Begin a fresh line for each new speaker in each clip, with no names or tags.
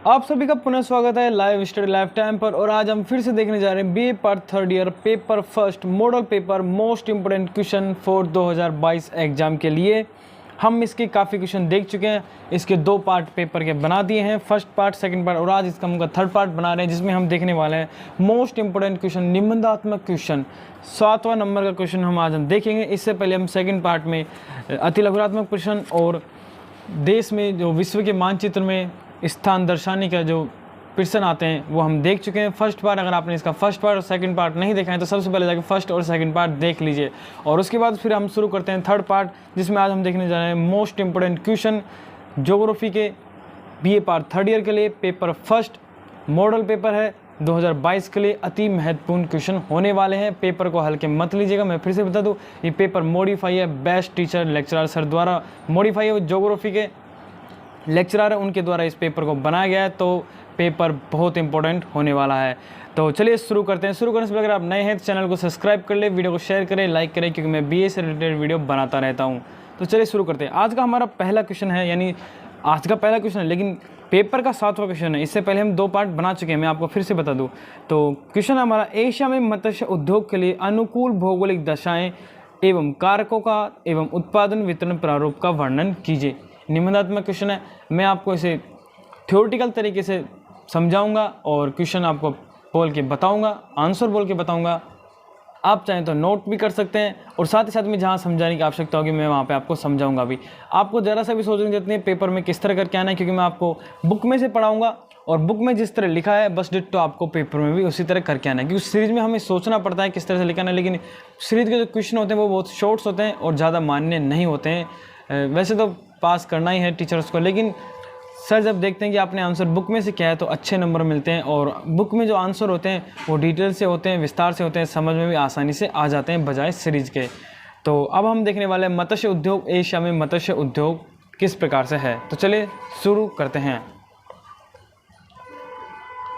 आप सभी का पुनः स्वागत है लाइव स्टडी लाइफ टाइम पर। और आज हम फिर से देखने जा रहे हैं BA part third year paper first model paper most important question for 2022 exam के लिए। हम इसके काफ़ी क्वेश्चन देख चुके हैं, इसके 2 पार्ट पेपर के बना दिए हैं, फर्स्ट पार्ट सेकंड पार्ट, और आज इसका हम थर्ड पार्ट बना रहे हैं जिसमें हम देखने वाले हैं मोस्ट इंपोर्टेंट क्वेश्चन, निबंधात्मक क्वेश्चन। 7वां नंबर का क्वेश्चन हम देखेंगे। इससे पहले हम सेकेंड पार्ट में अति लघुरात्मक प्रश्न और देश में जो विश्व के मानचित्र में स्थान दर्शाने का जो प्रश्न आते हैं वो हम देख चुके हैं। फर्स्ट पार्ट, अगर आपने इसका फर्स्ट पार्ट और सेकंड पार्ट नहीं देखा है तो सबसे पहले जाकर फर्स्ट और सेकंड पार्ट देख लीजिए, और उसके बाद फिर हम शुरू करते हैं थर्ड पार्ट जिसमें आज हम देखने जा रहे हैं मोस्ट इंपोर्टेंट क्वेश्चन ज्योग्राफी के बीए पार्ट थर्ड ईयर के लिए। पेपर फर्स्ट मॉडल पेपर है 2022 के लिए, अति महत्वपूर्ण क्वेश्चन होने वाले हैं। पेपर को हल्के मत लीजिएगा। मैं फिर से बता दूं, ये पेपर मॉडिफाई है, बेस्ट टीचर लेक्चरर सर द्वारा मॉडिफाई है, ज्योग्राफी के लेक्चरर है उनके द्वारा इस पेपर को बनाया गया है, तो पेपर बहुत इंपॉर्टेंट होने वाला है। तो चलिए शुरू करते हैं। शुरू करने से पहले अगर आप नए हैं तो चैनल को सब्सक्राइब कर ले, वीडियो को शेयर करें, लाइक करें, क्योंकि मैं बीए से रिलेटेड वीडियो बनाता रहता हूं। तो चलिए शुरू करते हैं। आज का हमारा पहला क्वेश्चन है, यानी आज का पहला क्वेश्चन है लेकिन पेपर का 7वां क्वेश्चन है। इससे पहले हम 2 पार्ट बना चुके हैं, मैं आपको फिर से बता दूं। तो क्वेश्चन हमारा, एशिया में मत्स्य उद्योग के लिए अनुकूल भौगोलिक दशाएं एवं कारकों का एवं उत्पादन वितरण प्रारूप का वर्णन कीजिए। निबंधात्मक क्वेश्चन है, मैं आपको इसे थ्योरेटिकल तरीके से समझाऊंगा और क्वेश्चन आपको बोल के बताऊंगा, आंसर बोल के बताऊंगा। आप चाहें तो नोट भी कर सकते हैं, और साथ ही साथ में जहां समझाने की आवश्यकता होगी मैं वहां पे आपको समझाऊंगा भी। आपको ज़रा सा भी सोचने देते हैं पेपर में किस तरह करके आना है, क्योंकि मैं आपको बुक में से पढ़ाऊँगा और बुक में जिस तरह लिखा है बस डिट्टो आपको पेपर में भी उसी तरह करके आना है। क्योंकि सीरीज़ में हमें सोचना पड़ता है किस तरह से लिखाना है, लेकिन सीरीज़ के जो क्वेश्चन होते हैं वो बहुत शॉर्ट्स होते हैं और ज़्यादा मान्य नहीं होते हैं। वैसे तो पास करना ही है टीचर्स को, लेकिन सर जब देखते हैं कि आपने आंसर बुक में से क्या है तो अच्छे नंबर मिलते हैं, और बुक में जो आंसर होते हैं वो डिटेल से होते हैं, विस्तार से होते हैं, समझ में भी आसानी से आ जाते हैं बजाय सीरीज के। तो अब हम देखने वाले हैं मत्स्य उद्योग, एशिया में मत्स्य उद्योग किस प्रकार से है। तो चलिए शुरू करते हैं।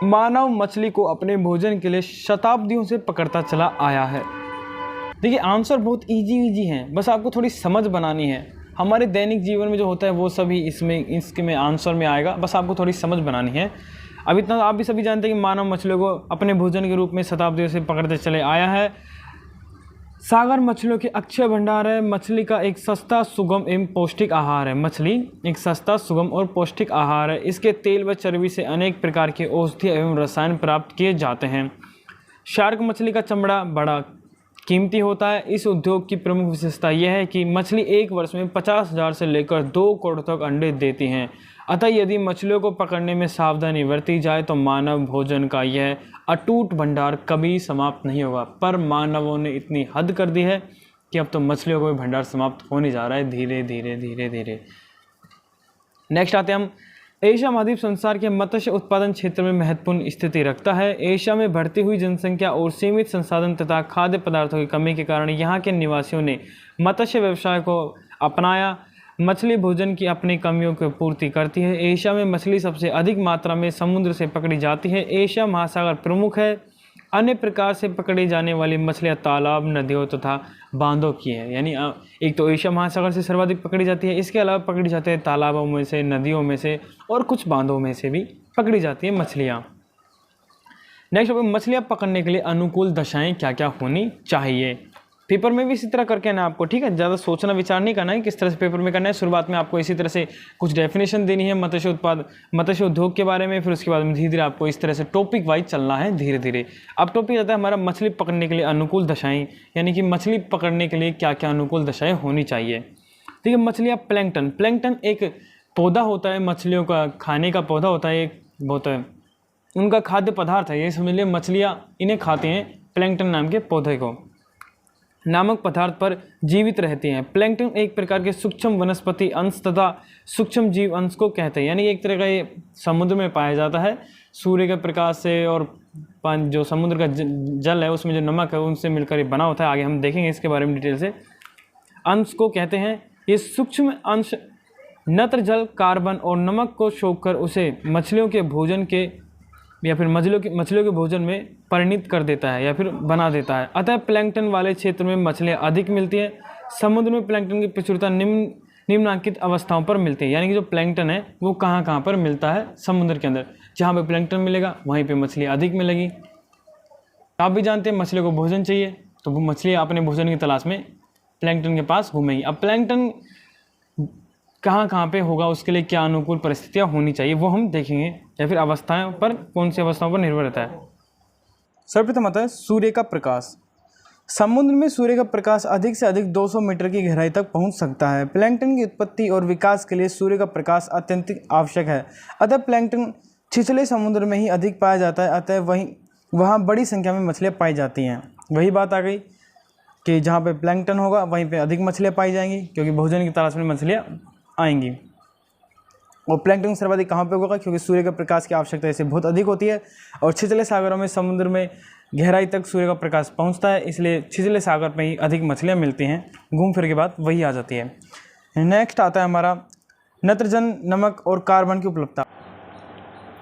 मानव मछली को अपने भोजन के लिए शताब्दियों से पकड़ता चला आया है। देखिए आंसर बहुत इजी हैं, बस आपको थोड़ी समझ बनानी है। हमारे दैनिक जीवन में जो होता है वो सभी इसके में आंसर में आएगा, बस आपको थोड़ी समझ बनानी है। अब इतना आप भी सभी जानते हैं कि मानव मछलियों को अपने भोजन के रूप में शताब्दियों से पकड़ते चले आया है। सागर मछलियों के अक्षय भंडार है। मछली का एक सस्ता, सुगम एवं पौष्टिक आहार है। मछली एक सस्ता, सुगम और पौष्टिक आहार है। इसके तेल व चर्बी से अनेक प्रकार के औषधीय एवं रसायन प्राप्त किए जाते हैं। शार्क मछली का चमड़ा बड़ा कीमती होता है। इस उद्योग की प्रमुख विशेषता यह है कि मछली एक वर्ष में 50,000 से लेकर 2 करोड़ तक अंडे देती हैं। अतः यदि मछलियों को पकड़ने में सावधानी बरती जाए तो मानव भोजन का यह अटूट भंडार कभी समाप्त नहीं होगा। पर मानवों ने इतनी हद कर दी है कि अब तो मछलियों का भी भंडार समाप्त होने जा रहा है धीरे धीरे। नेक्स्ट आते हैं हम। एशिया महाद्वीप संसार के मत्स्य उत्पादन क्षेत्र में महत्वपूर्ण स्थिति रखता है। एशिया में बढ़ती हुई जनसंख्या और सीमित संसाधन तथा खाद्य पदार्थों की कमी के कारण यहाँ के निवासियों ने मत्स्य व्यवसाय को अपनाया। मछली भोजन की अपनी कमियों की पूर्ति करती है। एशिया में मछली सबसे अधिक मात्रा में समुद्र से पकड़ी जाती है। एशिया महासागर प्रमुख है। अन्य प्रकार से पकड़ी जाने वाली मछलियाँ तालाब, नदियों तथा बांधों की है। यानी एक तो एशिया महासागर से सर्वाधिक पकड़ी जाती है, इसके अलावा पकड़ी जाती है तालाबों में से, नदियों में से और कुछ बांधों में से भी पकड़ी जाती है मछलियाँ। नेक्स्ट, मछलियाँ पकड़ने के लिए अनुकूल दशाएं क्या क्या होनी चाहिए। पेपर में भी इसी तरह करके ना आपको, ठीक है, ज़्यादा सोचना विचार नहीं करना है किस तरह से पेपर में करना है। शुरुआत में आपको इसी तरह से कुछ डेफिनेशन देनी है मत्स्य उद्योग के बारे में, फिर उसके बाद में धीरे धीरे आपको इस तरह से टॉपिक वाइज चलना है धीरे धीरे। अब टॉपिक आता है हमारा मछली पकड़ने के लिए अनुकूल दशाएं, यानी कि मछली पकड़ने के लिए क्या क्या अनुकूल दशाएं होनी चाहिए। ठीक है, मछलियाँ प्लैंकटन एक पौधा होता है, मछलियों का खाने का पौधा होता है, एक बहुत उनका खाद्य पदार्थ है। ये समझ लिए मछलियाँ इन्हें खाते हैं, प्लैंकटन नाम के पौधे को नामक पदार्थ पर जीवित रहते हैं। प्लैंकटन एक प्रकार के सूक्ष्म वनस्पति अंश तथा सूक्ष्म जीव अंश को कहते हैं। यानी एक तरह का ये समुद्र में पाया जाता है, सूर्य के प्रकाश से और जो समुद्र का जल है उसमें जो नमक है उनसे मिलकर ये बना होता है। आगे हम देखेंगे इसके बारे में डिटेल से। अंश को कहते हैं ये सूक्ष्म अंश नत्र जल, कार्बन और नमक को सोखकर उसे मछलियों के भोजन के या फिर मछलियों के भोजन में परिणित कर देता है या फिर बना देता है। अतः प्लैंकटन वाले क्षेत्र में मछलियाँ अधिक मिलती हैं। समुद्र में प्लैंकटन की प्रचुरता निम्नलिखित अवस्थाओं पर मिलते हैं, यानी कि जो प्लैंकटन है वो कहाँ कहाँ पर मिलता है समुद्र के अंदर। जहाँ पे प्लैंकटन मिलेगा वहीं पे मछली अधिक मिलेगी। आप भी जानते हैं मछलियों को भोजन चाहिए, तो वो मछली अपने भोजन की तलाश में प्लैंकटन के पास घूमेगी। अब प्लैंकटन कहाँ कहाँ पे होगा, उसके लिए क्या अनुकूल परिस्थितियाँ होनी चाहिए वो हम देखेंगे, या फिर अवस्थाएं पर कौन सी अवस्थाओं पर निर्भर रहता है। सर्वप्रथम आता है सूर्य का प्रकाश। समुद्र में सूर्य का प्रकाश अधिक से अधिक 200 मीटर की गहराई तक पहुंच सकता है। प्लैंकटन की उत्पत्ति और विकास के लिए सूर्य का प्रकाश अत्यंत आवश्यक है। अतः प्लैंकटन छिछले समुद्र में ही अधिक पाया जाता है, अतः वहाँ बड़ी संख्या में मछलियाँ पाई जाती हैं। वही बात आ गई कि जहाँ पे प्लैंकटन होगा वहीं पे अधिक मछलियाँ पाई जाएंगी, क्योंकि भोजन की तलाश में मछलियाँ आएंगी। और प्लैंकटन सर्वाधिक कहाँ पे होगा, क्योंकि सूर्य के प्रकाश की आवश्यकता इसे बहुत अधिक होती है, और छिछले सागरों में समुद्र में गहराई तक सूर्य का प्रकाश पहुँचता है, इसलिए छिछले सागर में ही अधिक मछलियाँ मिलती हैं। घूम फिर के बाद वही आ जाती है। नेक्स्ट आता है हमारा नाइट्रोजन, नमक और कार्बन की उपलब्धता।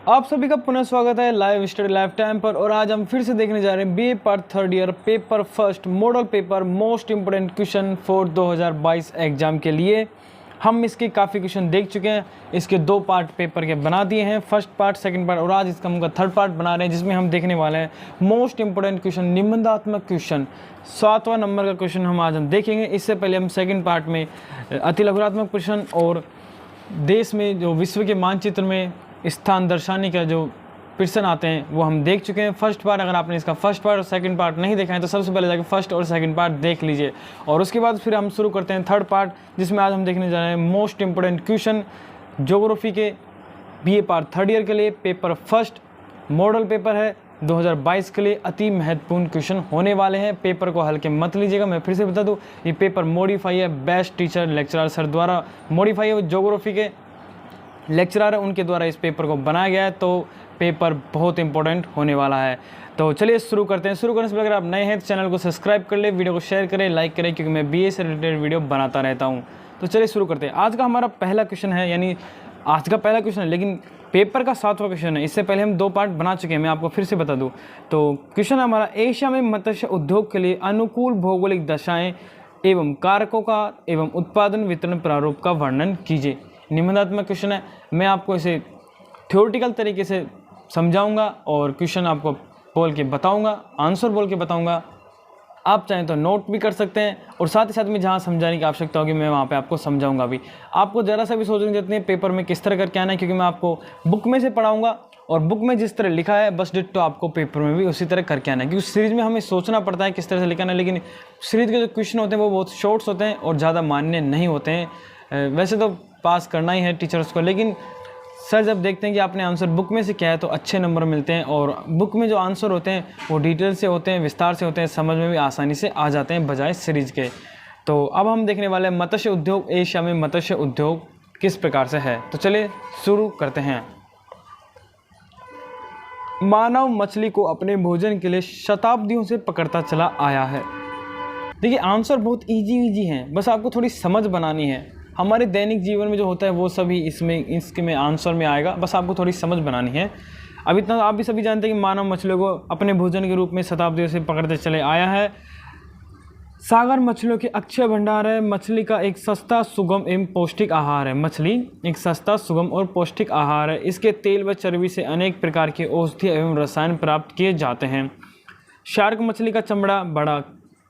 आप सभी का पुनः स्वागत है लाइव स्टडी लाइफ टाइम पर, और आज हम फिर से देखने जा रहे हैं BA part third year paper first model paper most important question for 2022 exam के लिए। हम इसके काफ़ी क्वेश्चन देख चुके हैं, इसके 2 पार्ट पेपर के बना दिए हैं, फर्स्ट पार्ट सेकंड पार्ट, और आज इसका हम थर्ड पार्ट बना रहे हैं, जिसमें हम देखने वाले हैं मोस्ट इंपोर्टेंट क्वेश्चन, निबंधात्मक क्वेश्चन। 7वां नंबर का क्वेश्चन हम देखेंगे। इससे पहले हम सेकंड पार्ट में अति लघुरात्मक प्रश्न और देश में जो विश्व के मानचित्र में स्थान दर्शाने का जो प्रश्न आते हैं वो हम देख चुके हैं। फर्स्ट पार्ट, अगर आपने इसका फर्स्ट पार्ट और सेकंड पार्ट नहीं देखा है तो सबसे पहले जाकर फर्स्ट और सेकंड पार्ट देख लीजिए, और उसके बाद फिर हम शुरू करते हैं थर्ड पार्ट, जिसमें आज हम देखने जा रहे हैं मोस्ट इंपोर्टेंट क्वेश्चन ज्योग्राफी के बीए पार्ट थर्ड ईयर के लिए। पेपर फर्स्ट मॉडल पेपर है 2022 के लिए, अति महत्वपूर्ण क्वेश्चन होने वाले हैं। पेपर को हल्के मत लीजिएगा। मैं फिर से बता दूँ, ये पेपर मॉडिफाई है, बेस्ट टीचर लेक्चरर सर द्वारा मॉडिफाई है, वो ज्योग्राफी के लेक्चरर है, उनके द्वारा इस पेपर को बनाया गया है, तो पेपर बहुत इंपॉर्टेंट होने वाला है। तो चलिए शुरू करते हैं। शुरू करने से पहले अगर आप नए हैं तो चैनल को सब्सक्राइब कर ले, वीडियो को शेयर करें, लाइक करें, क्योंकि मैं बीए से रिलेटेड वीडियो बनाता रहता हूं। तो चलिए शुरू करते हैं। आज का हमारा पहला क्वेश्चन है, यानी आज का पहला क्वेश्चन है, लेकिन पेपर का 7वां क्वेश्चन है। इससे पहले हम 2 पार्ट बना चुके हैं, मैं आपको फिर से बता दूँ। तो क्वेश्चन हमारा, एशिया में मत्स्य उद्योग के लिए अनुकूल भौगोलिक दशाएँ एवं कारकों का एवं उत्पादन वितरण प्रारूप का वर्णन कीजिए। निबंधात्मक क्वेश्चन है, मैं आपको इसे थ्योरेटिकल तरीके से समझाऊंगा और क्वेश्चन आपको बोल के बताऊंगा, आंसर बोल के बताऊंगा। आप चाहें तो नोट भी कर सकते हैं, और साथ ही साथ में जहां समझाने की आवश्यकता होगी मैं वहां पे आपको समझाऊंगा भी। आपको ज़रा सा भी सोचने देते हैं पेपर में किस तरह करके आना है, क्योंकि मैं आपको बुक में से पढ़ाऊँगा, और बुक में जिस तरह लिखा है बस डिट्टो आपको पेपर में भी उसी तरह करके आना है। क्योंकि सीरीज़ में हमें सोचना पड़ता है किस तरह से लिखना है, लेकिन सीरीज़ के जो क्वेश्चन होते हैं वो बहुत शॉर्ट्स होते हैं और ज़्यादा मान्य नहीं होते हैं। वैसे तो पास करना ही है टीचर्स को, लेकिन सर जब देखते हैं कि आपने आंसर बुक में से किया है तो अच्छे नंबर मिलते हैं, और बुक में जो आंसर होते हैं वो डिटेल से होते हैं, विस्तार से होते हैं, समझ में भी आसानी से आ जाते हैं बजाय सीरीज़ के। तो अब हम देखने वाले हैं मत्स्य उद्योग, एशिया में मत्स्य उद्योग किस प्रकार से है। तो चलिए शुरू करते हैं। मानव मछली को अपने भोजन के लिए शताब्दियों से पकड़ता चला आया है। देखिए आंसर बहुत इजी हैं, बस आपको थोड़ी समझ बनानी है। हमारे दैनिक जीवन में जो होता है वो सभी इसके में आंसर में आएगा, बस आपको थोड़ी समझ बनानी है। अब इतना आप भी सभी जानते हैं कि मानव मछलियों को अपने भोजन के रूप में शताब्दियों से पकड़ते चले आया है। सागर मछलियों के अक्षय भंडार है। मछली का एक सस्ता, सुगम एवं पौष्टिक आहार है। मछली एक सस्ता, सुगम और पौष्टिक आहार है। इसके तेल व चर्बी से अनेक प्रकार के औषधि एवं रसायन प्राप्त किए जाते हैं। शार्क मछली का चमड़ा बड़ा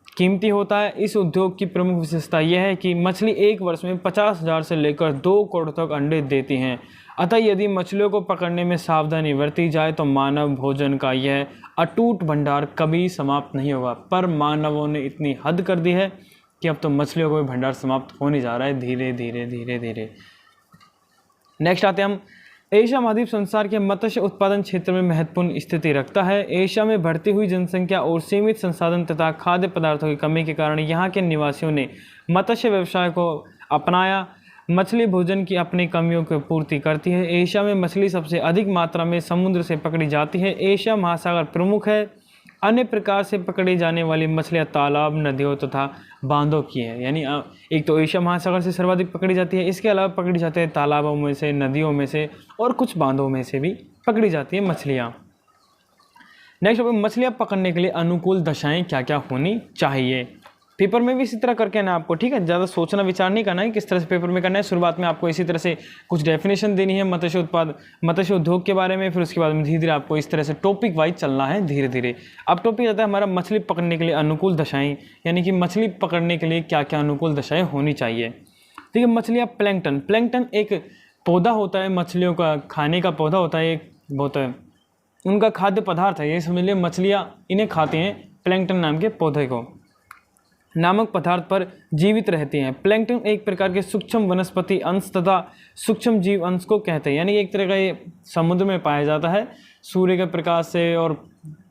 कीमती होता है। इस उद्योग की प्रमुख विशेषता यह है कि मछली एक वर्ष में 50,000 से लेकर 2 करोड़ तक अंडे देती हैं। अतः यदि मछलियों को पकड़ने में सावधानी बरती जाए तो मानव भोजन का यह अटूट भंडार कभी समाप्त नहीं होगा। पर मानवों ने इतनी हद कर दी है कि अब तो मछलियों का भी भंडार समाप्त होने जा रहा है धीरे धीरे। नेक्स्ट आते हैं हम। एशिया महाद्वीप संसार के मत्स्य उत्पादन क्षेत्र में महत्वपूर्ण स्थिति रखता है। एशिया में बढ़ती हुई जनसंख्या और सीमित संसाधन तथा खाद्य पदार्थों की कमी के कारण यहाँ के निवासियों ने मत्स्य व्यवसाय को अपनाया। मछली भोजन की अपनी कमियों की पूर्ति करती है। एशिया में मछली सबसे अधिक मात्रा में समुद्र से पकड़ी जाती है। एशिया महासागर प्रमुख है। अन्य प्रकार से पकड़ी जाने वाली मछलियाँ तालाब, नदियों तथा बांधों की है। यानी एक तो एशिया महासागर से सर्वाधिक पकड़ी जाती है, इसके अलावा पकड़ी जाती है तालाबों में से, नदियों में से और कुछ बांधों में से भी पकड़ी जाती है मछलियाँ। नेक्स्ट, मछलियाँ पकड़ने के लिए अनुकूल दशाएं क्या क्या होनी चाहिए। पेपर में भी इसी तरह करके ना आपको, ठीक है, ज़्यादा सोचना विचार नहीं करना है किस तरह से पेपर में करना है। शुरुआत में आपको इसी तरह से कुछ डेफिनेशन देनी है मत्स्य उद्योग के बारे में, फिर उसके बाद में धीरे धीरे आपको इस तरह से टॉपिक वाइज चलना है धीरे धीरे। अब टॉपिक आता है हमारा मछली पकड़ने के लिए अनुकूल दशाएँ, यानी कि मछली पकड़ने के लिए क्या क्या अनुकूल दशाएँ होनी चाहिए। ठीक है, मछलियाँ प्लैंकटन एक पौधा होता है, मछलियों का खाने का पौधा होता है, एक बहुत उनका खाद्य पदार्थ है, ये समझ लिए मछलियाँ इन्हें खाती हैं, प्लैंकटन नाम के पौधे को, नामक पदार्थ पर जीवित रहती हैं। प्लैंकटन एक प्रकार के सूक्ष्म वनस्पति अंश तथा सूक्ष्म जीव अंश को कहते हैं, यानी एक तरह का ये समुद्र में पाया जाता है, सूर्य के प्रकाश से और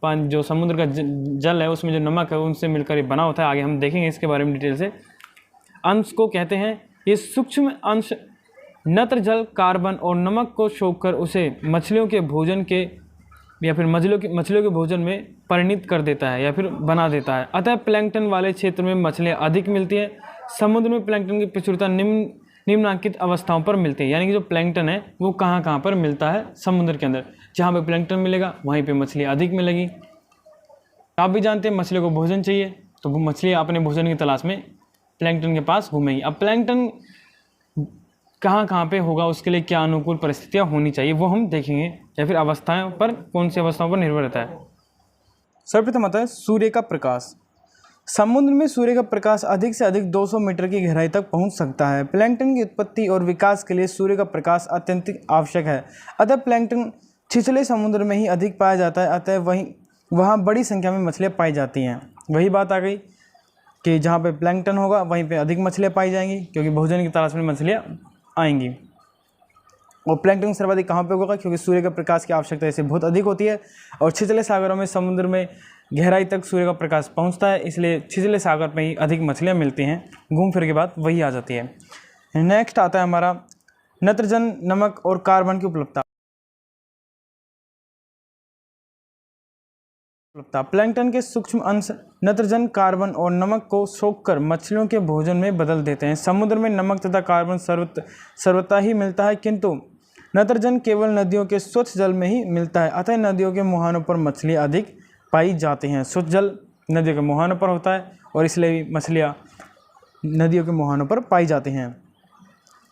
जो समुद्र का जल है उसमें जो नमक है उनसे मिलकर ये बना होता है। आगे हम देखेंगे इसके बारे में डिटेल से। अंश को कहते हैं, ये सूक्ष्म अंश नत्र जल, कार्बन और नमक को सोखकर उसे मछलियों के भोजन के या फिर मछलियों के भोजन में परिणित कर देता है या फिर बना देता है। अतः प्लैंकटन वाले क्षेत्र में मछलियाँ अधिक मिलती हैं। समुद्र में प्लैंकटन की प्रचुरता निम्नलिखित अवस्थाओं पर मिलती है, यानी कि जो प्लैंकटन है वो कहाँ पर मिलता है, समुद्र के अंदर। जहाँ पे प्लैंकटन मिलेगा वहीं पे मछलियाँ अधिक मिलेगी। आप भी जानते हैं मछलियों को भोजन चाहिए, तो वो मछलियाँ अपने भोजन की तलाश में प्लैंकटन के पास घूमेंगी। अब प्लैंकटन कहाँ पे होगा, उसके लिए क्या अनुकूल परिस्थितियाँ होनी चाहिए वो हम देखेंगे, या फिर अवस्थाओं पर, कौन सी अवस्थाओं पर निर्भर रहता है। सर्वप्रथम आता है सूर्य का प्रकाश। समुद्र में सूर्य का प्रकाश अधिक से अधिक 200 मीटर की गहराई तक पहुंच सकता है। प्लैंकटन की उत्पत्ति और विकास के लिए सूर्य का प्रकाश अत्यंत आवश्यक है। अतः प्लैंकटन छिछले समुद्र में ही अधिक पाया जाता है, अतः वहाँ बड़ी संख्या में मछलियाँ पाई जाती हैं। वही बात आ गई कि जहाँ पे प्लैंकटन होगा वहीं पे अधिक मछलियाँ पाई जाएंगी, क्योंकि भोजन की तलाश में मछलियाँ आएंगी। और प्लैंकटन सर्वाधिक कहाँ पे होगा, क्योंकि सूर्य का प्रकाश की आवश्यकता इसे बहुत अधिक होती है, और छिछले सागरों में समुद्र में गहराई तक सूर्य का प्रकाश पहुँचता है, इसलिए छिछले सागर में ही अधिक मछलियाँ मिलती हैं। घूम फिर के बाद वही आ जाती है। नेक्स्ट आता है हमारा नत्रजन, नमक और कार्बन की उपलब्धता। प्लैंकटन के सूक्ष्म अंश नत्रजन, कार्बन और नमक को सोखकर मछलियों के भोजन में बदल देते हैं। समुद्र में नमक तथा कार्बन सर्वथा ही मिलता है, किंतु नत्रजन केवल नदियों के स्वच्छ जल में ही मिलता है। अतः नदियों के मुहानों पर मछलियाँ अधिक पाई जाती हैं। स्वच्छ जल नदियों के मुहानों पर होता है और इसलिए मछलियाँ नदियों के मुहानों पर पाई जाती हैं।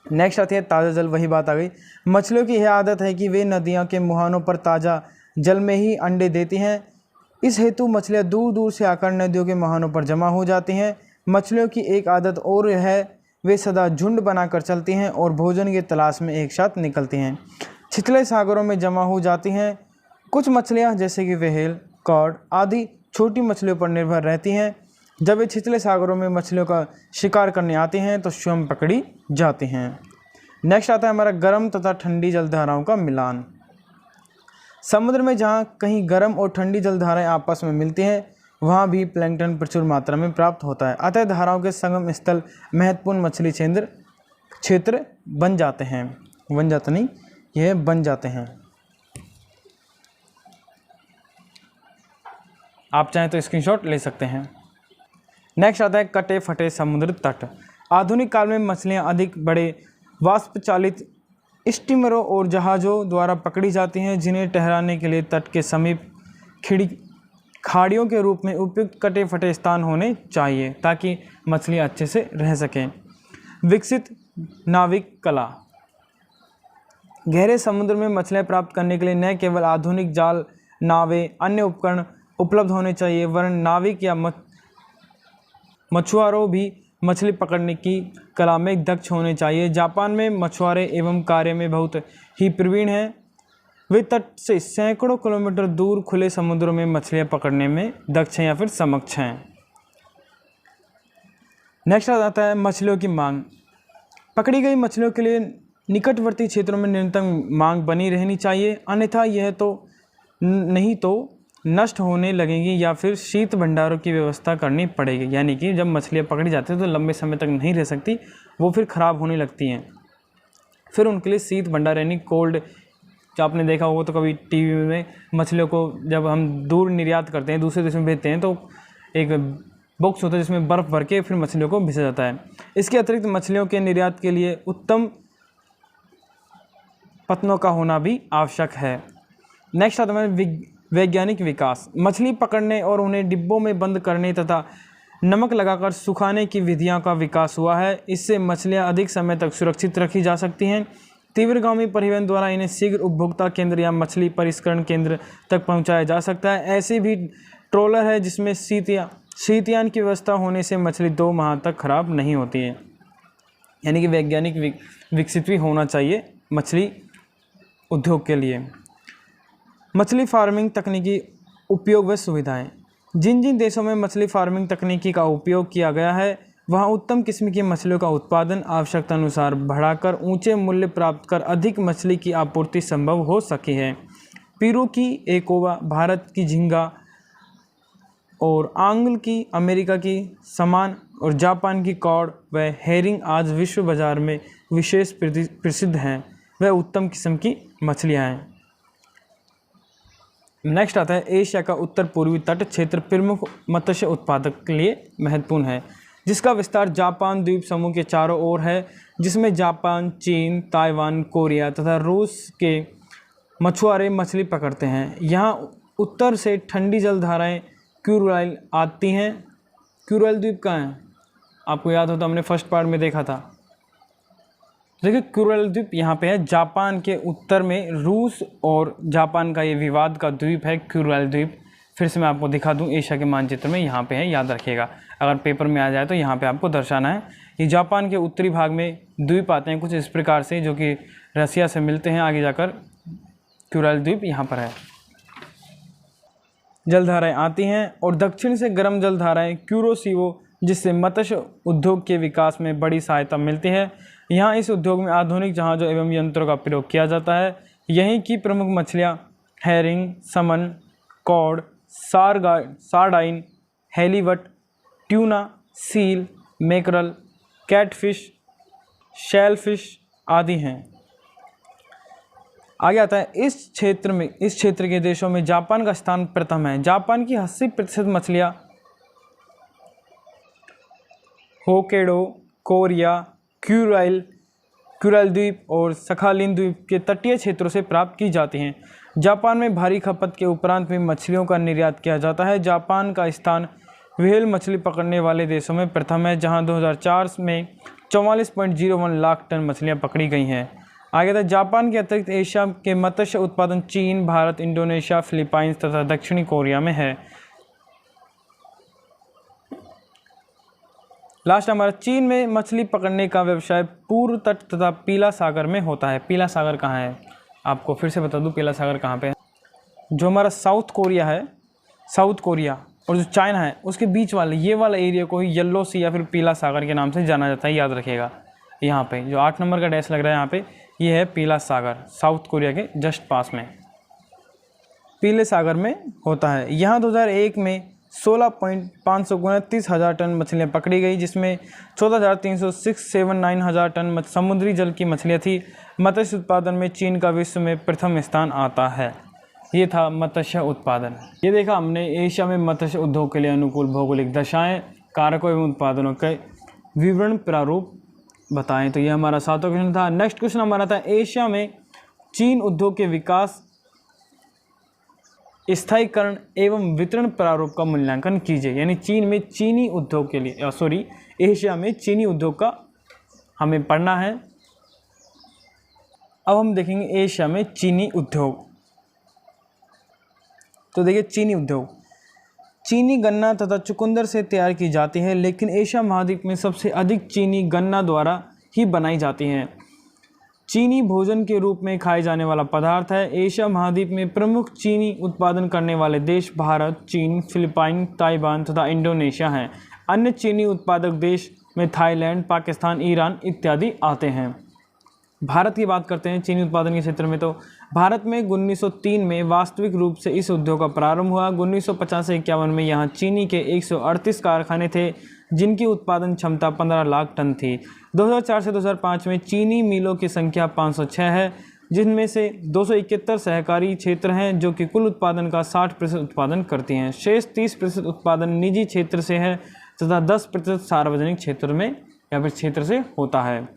नेक्स्ट आती है ताज़ा जल। वही बात आ गई, मछलियों की यह आदत है कि वे नदियों के मुहानों पर ताज़ा जल में ही अंडे देती हैं। इस हेतु मछलियाँ दूर दूर से आकर नदियों के मुहानों पर जमा हो जाती हैं। मछलियों की एक आदत और है, वे सदा झुंड बनाकर चलती हैं और भोजन की तलाश में एक साथ निकलती हैं। छिछले सागरों में जमा हो जाती हैं। कुछ मछलियाँ जैसे कि व्हेल, कॉड आदि छोटी मछलियों पर निर्भर रहती हैं। जब वे छिछले सागरों में मछलियों का शिकार करने आती हैं तो स्वयं पकड़ी जाती हैं। नेक्स्ट आता है हमारा गर्म तथा ठंडी जलधाराओं का मिलान। समुद्र में जहाँ कहीं गर्म और ठंडी जलधाराएं आपस में मिलती हैं वहाँ भी प्लैंकटन प्रचुर मात्रा में प्राप्त होता है। अतः धाराओं के संगम स्थल महत्वपूर्ण मछली क्षेत्र बन जाते हैं। बन जाते हैं। आप चाहें तो स्क्रीनशॉट ले सकते हैं। नेक्स्ट आता है कटे फटे समुद्र तट। आधुनिक काल में मछलियाँ अधिक बड़े वाष्प चालित स्टीमरों और जहाज़ों द्वारा पकड़ी जाती हैं, जिन्हें ठहराने के लिए तट के समीप खाड़ियों के रूप में उपयुक्त कटे फटे स्थान होने चाहिए, ताकि मछलियाँ अच्छे से रह सकें। विकसित नाविक कला। गहरे समुद्र में मछलियाँ प्राप्त करने के लिए न केवल आधुनिक जाल, नावें, अन्य उपकरण उपलब्ध होने चाहिए, वरन नाविक या मछुआरों भी मछली पकड़ने की कला में दक्ष होने चाहिए। जापान में मछुआरे एवं कार्य में बहुत ही प्रवीण हैं। वे तट से सैकड़ों किलोमीटर दूर खुले समुद्रों में मछलियां पकड़ने में दक्ष हैं या फिर समक्ष हैं। नेक्स्ट आता है मछलियों की मांग। पकड़ी गई मछलियों के लिए निकटवर्ती क्षेत्रों में निरंतर मांग बनी रहनी चाहिए, अन्यथा यह तो नहीं तो नष्ट होने लगेंगी या फिर शीत भंडारों की व्यवस्था करनी पड़ेगी। यानी कि जब मछलियाँ पकड़ी जाती हैं तो लंबे समय तक नहीं रह सकती, वो फिर ख़राब होने लगती हैं। फिर उनके लिए शीत भंडार यानी कोल्ड, जो आपने देखा होगा तो कभी टीवी में मछलियों को जब हम दूर निर्यात करते हैं, दूसरे देश में भेजते हैं, तो एक बॉक्स होता है जिसमें बर्फ़ भर के फिर मछलियों को भेजा जाता है। इसके अतिरिक्त मछलियों के निर्यात के लिए उत्तम पत्नों का होना भी आवश्यक है। नेक्स्ट आता है वैज्ञानिक विकास। मछली पकड़ने और उन्हें डिब्बों में बंद करने तथा नमक लगाकर सुखाने की विधियों का विकास हुआ है। इससे मछलियाँ अधिक समय तक सुरक्षित रखी जा सकती हैं। तीव्रगामी परिवहन द्वारा इन्हें शीघ्र उपभोक्ता केंद्र या मछली परिष्करण केंद्र तक पहुंचाया जा सकता है। ऐसे भी ट्रोलर है जिसमें शीतयान की व्यवस्था होने से मछली 2 माह तक खराब नहीं होती है। यानी कि वैज्ञानिक विकसित भी होना चाहिए मछली उद्योग के लिए। मछली फार्मिंग तकनीकी उपयोग व सुविधाएं। जिन जिन देशों में मछली फार्मिंग तकनीकी का उपयोग किया गया है वहाँ उत्तम किस्म की मछलियों का उत्पादन आवश्यकता अनुसार बढ़ाकर ऊंचे मूल्य प्राप्त कर अधिक मछली की आपूर्ति संभव हो सकी है। पेरू की एकोवा, भारत की झींगा और आंग्ल की अमेरिका की समान और जापान की कॉड व हेरिंग आज विश्व बाजार में विशेष प्रसिद्ध हैं। वह उत्तम किस्म की मछलियाँ हैं। नेक्स्ट आता है एशिया का उत्तर पूर्वी तट क्षेत्र प्रमुख मत्स्य उत्पादक के लिए महत्वपूर्ण है, जिसका विस्तार जापान द्वीप समूह के चारों ओर है, जिसमें जापान, चीन, ताइवान, कोरिया तथा रूस के मछुआरे मछली पकड़ते हैं। यहाँ उत्तर से ठंडी जलधाराएं क्यूराइल आती हैं। क्यूराइल द्वीप कहाँ है? आपको याद हो तो हमने फर्स्ट पार्ट में देखा था। देखिए क्यूराइल द्वीप यहाँ पे है, जापान के उत्तर में। रूस और जापान का ये विवाद का द्वीप है क्यूराइल द्वीप। फिर से मैं आपको दिखा दूँ, एशिया के मानचित्र में यहाँ पे है, याद रखिएगा। अगर पेपर में आ जाए तो यहाँ पे आपको दर्शाना है। ये जापान के उत्तरी भाग में द्वीप आते हैं कुछ इस प्रकार से, जो कि रसिया से मिलते हैं आगे जाकर। क्यूराइल द्वीप यहाँ पर है। जलधाराएं आती हैं और दक्षिण से गर्म जलधाराएं क्यूरोसीवो, जिससे मत्स्य उद्योग के विकास में बड़ी सहायता मिलती है। यहाँ इस उद्योग में आधुनिक जहाज़ों एवं यंत्रों का प्रयोग किया जाता है। यहीं की प्रमुख मछलियाँ herring, salmon, cod, sardine, halibut, tuna, seal, mackerel, catfish, shellfish आदि हैं। आगे आता है इस क्षेत्र के देशों में जापान का स्थान प्रथम है। जापान की 80% मछलियाँ होक्काइडो, कोरिया, क्यूराइल द्वीप और सखालिन द्वीप के तटीय क्षेत्रों से प्राप्त की जाती हैं। जापान में भारी खपत के उपरांत भी मछलियों का निर्यात किया जाता है। जापान का स्थान व्हेल मछली पकड़ने वाले देशों में प्रथम है, जहां 2004 में 44.01 लाख टन मछलियां पकड़ी गई हैं। आगे तक जापान के अतिरिक्त एशिया के मत्स्य उत्पादन चीन, भारत, इंडोनेशिया, फिलीपाइंस तथा दक्षिणी कोरिया में है। लास्ट हमारा चीन में मछली पकड़ने का व्यवसाय पूर्व तट तथा पीला सागर में होता है। पीला सागर कहाँ है? आपको फिर से बता दूं पीला सागर कहाँ पे है। जो हमारा साउथ कोरिया है, साउथ कोरिया और जो चाइना है उसके बीच वाले ये वाला एरिया को ही येलो सी या फिर पीला सागर के नाम से जाना जाता है, याद रखिएगा। यहाँ पे जो 8 नंबर का डैश लग रहा है यहाँ पे, ये है पीला सागर, साउथ कोरिया के जस्ट पास में पीले सागर में होता है। यहाँ 2001 में 16.529 हज़ार टन मछलियाँ पकड़ी गई, जिसमें 14,379 हज़ार टन समुद्री जल की मछलियाँ थी। मत्स्य उत्पादन में चीन का विश्व में प्रथम स्थान आता है। ये था मत्स्य उत्पादन। ये देखा हमने एशिया में मत्स्य उद्योग के लिए अनुकूल भौगोलिक दशाएं, कारकों एवं उत्पादनों के विवरण प्रारूप बताएं। तो ये हमारा 7वां क्वेश्चन था। नेक्स्ट क्वेश्चन हमारा था एशिया में चीन उद्योग के विकास, स्थायीकरण एवं वितरण प्रारूप का मूल्यांकन कीजिए। यानी चीन में चीनी उद्योग के लिए एशिया में चीनी उद्योग का हमें पढ़ना है। अब हम देखेंगे एशिया में चीनी उद्योग। तो देखिए चीनी उद्योग, चीनी गन्ना तथा चुकंदर से तैयार की जाती है, लेकिन एशिया महाद्वीप में सबसे अधिक चीनी गन्ना द्वारा ही बनाई जाती है। चीनी भोजन के रूप में खाए जाने वाला पदार्थ है। एशिया महाद्वीप में प्रमुख चीनी उत्पादन करने वाले देश भारत, चीन, फिलीपाइन, ताइवान तथा इंडोनेशिया हैं। अन्य चीनी उत्पादक देश में थाईलैंड, पाकिस्तान, ईरान इत्यादि आते हैं। भारत की बात करते हैं चीनी उत्पादन के क्षेत्र में, तो भारत में 1903 में वास्तविक रूप से इस उद्योग का प्रारंभ हुआ। 1950 से 51 में यहाँ चीनी के 138 कारखाने थे, जिनकी उत्पादन क्षमता 15 लाख टन थी। 2004 से 2005 में चीनी मिलों की संख्या 506 है, जिनमें से 271 सहकारी क्षेत्र हैं, जो कि कुल उत्पादन का 60% उत्पादन करती हैं। शेष 30% उत्पादन निजी क्षेत्र से है तथा 10% सार्वजनिक क्षेत्र में या फिर क्षेत्र से होता है।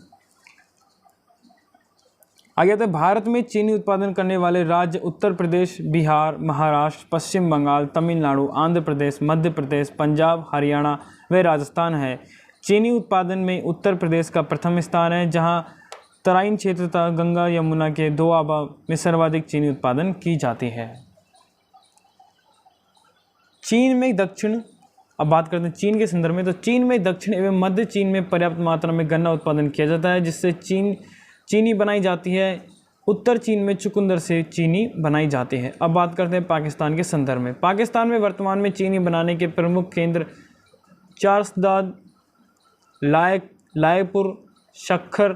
आगे आते हैं, भारत में चीनी उत्पादन करने वाले राज्य उत्तर प्रदेश, बिहार, महाराष्ट्र, पश्चिम बंगाल, तमिलनाडु, आंध्र प्रदेश, मध्य प्रदेश, पंजाब, हरियाणा व राजस्थान है। चीनी उत्पादन में उत्तर प्रदेश का प्रथम स्थान है, जहां तराइन क्षेत्र तथा गंगा यमुना के दोआबा में सर्वाधिक चीनी उत्पादन की जाती है। चीन में दक्षिण, अब बात करते हैं चीन के संदर्भ में, तो चीन में दक्षिण एवं मध्य चीन में पर्याप्त मात्रा में गन्ना उत्पादन किया जाता है, जिससे चीनी बनाई जाती है। उत्तर चीन में चुकंदर से चीनी बनाई जाती है। अब बात करते हैं पाकिस्तान के संदर्भ में। पाकिस्तान में वर्तमान में चीनी बनाने के प्रमुख केंद्र चारसदाद, लायपुर, शक्कर,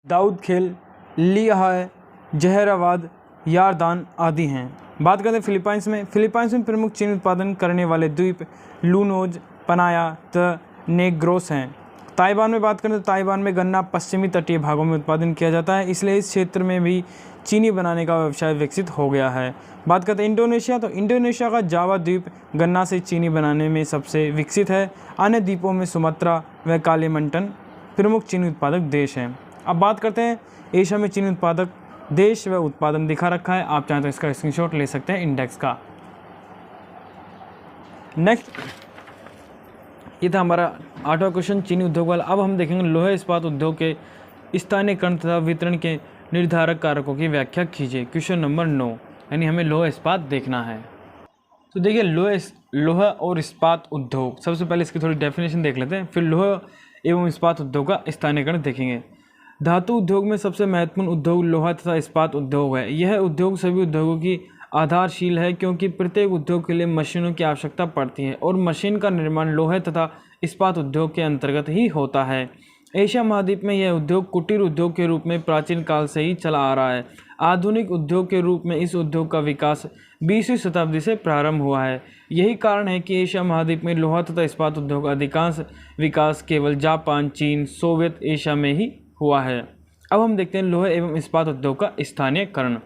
दाऊद खेल, लिहाय, जहराबाद, यारदान आदि हैं। बात करते हैं फिलीपाइंस में। फिलीपाइंस में प्रमुख चीनी उत्पादन करने वाले द्वीप लूनोज, पनाया व नेग्रोस हैं। ताइवान में बात करें तो ताइवान में गन्ना पश्चिमी तटीय भागों में उत्पादन किया जाता है, इसलिए इस क्षेत्र में भी चीनी बनाने का व्यवसाय विकसित हो गया है। बात करते हैं इंडोनेशिया, तो इंडोनेशिया का जावा द्वीप गन्ना से चीनी बनाने में सबसे विकसित है। अन्य द्वीपों में सुमात्रा व कालीमंटन प्रमुख चीनी उत्पादक देश हैं। अब बात करते हैं एशिया में चीनी उत्पादक देश व उत्पादन दिखा रखा है, आप चाहें तो इसका स्क्रीनशॉट ले सकते हैं इंडेक्स का। नेक्स्ट, ये था हमारा 8वां क्वेश्चन चीनी उद्योग वाला। अब हम देखेंगे लोहे इस्पात उद्योग के स्थानीयकरण तथा वितरण के निर्धारक कारकों की व्याख्या कीजिए। क्वेश्चन नंबर 9, यानी हमें लोहा इस्पात देखना है। तो देखिए लोहा और इस्पात उद्योग, सबसे पहले इसकी थोड़ी डेफिनेशन देख लेते हैं, फिर लोहा एवं इस्पात उद्योग का स्थानीयकरण देखेंगे। धातु उद्योग में सबसे महत्वपूर्ण उद्योग लोहा तथा इस्पात उद्योग है। यह उद्योग सभी उद्योगों की आधारशिला है, क्योंकि प्रत्येक उद्योग के लिए मशीनों की आवश्यकता पड़ती है और मशीन का निर्माण लोहे तथा इस्पात उद्योग के अंतर्गत ही होता है। एशिया महाद्वीप में यह उद्योग कुटीर उद्योग के रूप में प्राचीन काल से ही चला आ रहा है। आधुनिक उद्योग के रूप में इस उद्योग का विकास 20वीं शताब्दी से प्रारंभ हुआ है। यही कारण है कि एशिया महाद्वीप में लोहा तथा इस्पात उद्योग का अधिकांश विकास केवल जापान, चीन, सोवियत एशिया में ही हुआ है। अब हम देखते हैं लोहे एवं इस्पात उद्योग का स्थानीयकरण।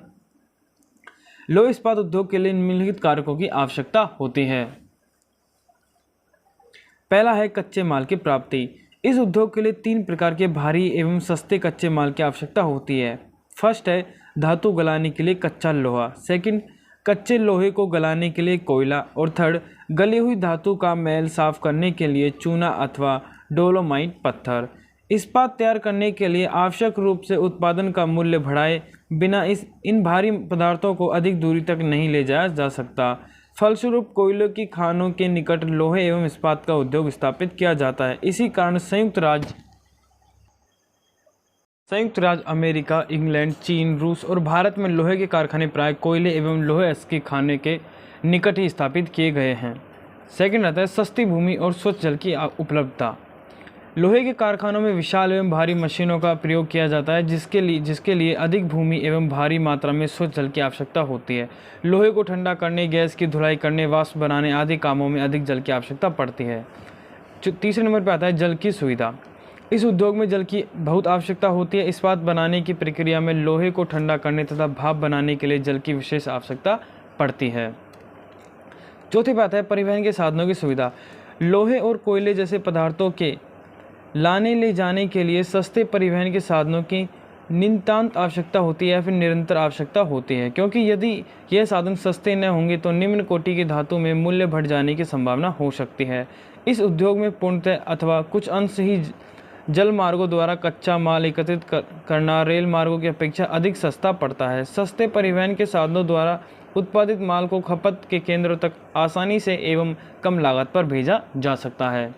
लोहे इस्पात उद्योग के लिए निम्नलिखित कारकों की आवश्यकता होती है। पहला है कच्चे माल की प्राप्ति। इस उद्योग के लिए 3 प्रकार के भारी एवं सस्ते कच्चे माल की आवश्यकता होती है। फर्स्ट है धातु गलाने के लिए कच्चा लोहा, सेकंड कच्चे लोहे को गलाने के लिए कोयला, और थर्ड गली हुई धातु का मैल साफ करने के लिए चूना अथवा डोलोमाइट पत्थर। इस्पात तैयार करने के लिए आवश्यक रूप से उत्पादन का मूल्य बढ़ाए बिना इन भारी पदार्थों को अधिक दूरी तक नहीं ले जाया जा सकता। फलस्वरूप कोयलों की खानों के निकट लोहे एवं इस्पात का उद्योग स्थापित किया जाता है। इसी कारण संयुक्त राज्य अमेरिका, इंग्लैंड, चीन, रूस और भारत में लोहे के कारखाने प्राय कोयले एवं लोहे के खाने के निकट ही स्थापित किए गए हैं। सेकंड आता है सस्ती भूमि और स्वच्छ जल की उपलब्धता। लोहे के कारखानों में विशाल एवं भारी मशीनों का प्रयोग किया जाता है, जिसके लिए अधिक भूमि एवं भारी मात्रा में स्वच्छ जल की आवश्यकता होती है। लोहे को ठंडा करने, गैस की धुलाई करने, वाष्प बनाने आदि कामों में अधिक जल की आवश्यकता पड़ती है। तीसरे नंबर पर आता है जल की सुविधा। इस उद्योग में जल की बहुत आवश्यकता होती है। इस्पात बनाने की प्रक्रिया में लोहे को ठंडा करने तथा भाप बनाने के लिए जल की विशेष आवश्यकता पड़ती है। चौथे पर आता है परिवहन के साधनों की सुविधा। लोहे और कोयले जैसे पदार्थों के लाने ले जाने के लिए सस्ते परिवहन के साधनों की नितांत आवश्यकता होती है, फिर निरंतर आवश्यकता होती है, क्योंकि यदि यह साधन सस्ते न होंगे तो निम्न कोटि की धातु में मूल्य बढ़ जाने की संभावना हो सकती है। इस उद्योग में पूर्णतः अथवा कुछ अंश ही जल मार्गों द्वारा कच्चा माल एकत्रित करना रेल मार्गों की अपेक्षा अधिक सस्ता पड़ता है। सस्ते परिवहन के साधनों द्वारा उत्पादित माल को खपत के केंद्रों तक आसानी से एवं कम लागत पर भेजा जा सकता है।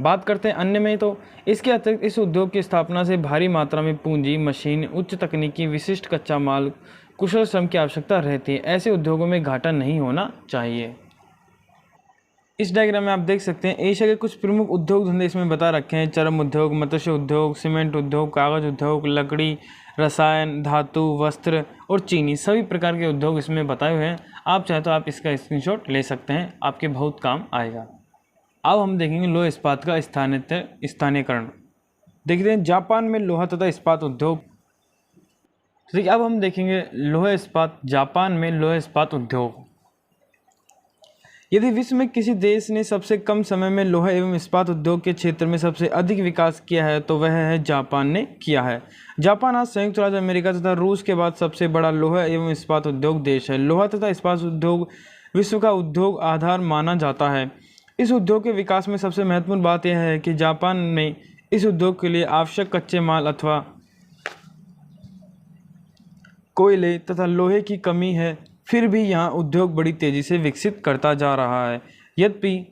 बात करते हैं अन्य में, तो इसके अतिरिक्त इस उद्योग की स्थापना से भारी मात्रा में पूंजी, मशीन, उच्च तकनीकी, विशिष्ट कच्चा माल, कुशल श्रम की आवश्यकता रहती है। ऐसे उद्योगों में घाटा नहीं होना चाहिए। इस डायग्राम में आप देख सकते हैं एशिया के कुछ प्रमुख उद्योग धंधे इसमें बता रखे हैं। चर्म उद्योग, मत्स्य उद्योग, सीमेंट उद्योग, कागज उद्योग, लकड़ी, रसायन, धातु, वस्त्र और चीनी, सभी प्रकार के उद्योग इसमें बताए हुए हैं। आप चाहे तो आप इसका स्क्रीनशॉट ले सकते हैं, आपके बहुत काम आएगा। अब हम देखेंगे लोहा इस्पात का स्थानीयकरण। देखते हैं जापान में लोहा तथा इस्पात उद्योग। ठीक, अब हम देखेंगे लोहा इस्पात, जापान में लोहा इस्पात उद्योग। यदि विश्व में किसी देश ने सबसे कम समय में लोहा एवं इस्पात उद्योग के क्षेत्र में सबसे अधिक विकास किया है तो वह है जापान ने किया है। जापान आज संयुक्त राज्य अमेरिका तथा रूस के बाद सबसे बड़ा लोहा एवं इस्पात उद्योग देश है। लोहा तथा इस्पात उद्योग विश्व का उद्योग आधार माना जाता है। इस उद्योग के विकास में सबसे महत्वपूर्ण बात यह है कि जापान में इस उद्योग के लिए आवश्यक कच्चे माल अथवा कोयले तथा लोहे की कमी है, फिर भी यहाँ उद्योग बड़ी तेज़ी से विकसित करता जा रहा है। यद्यपि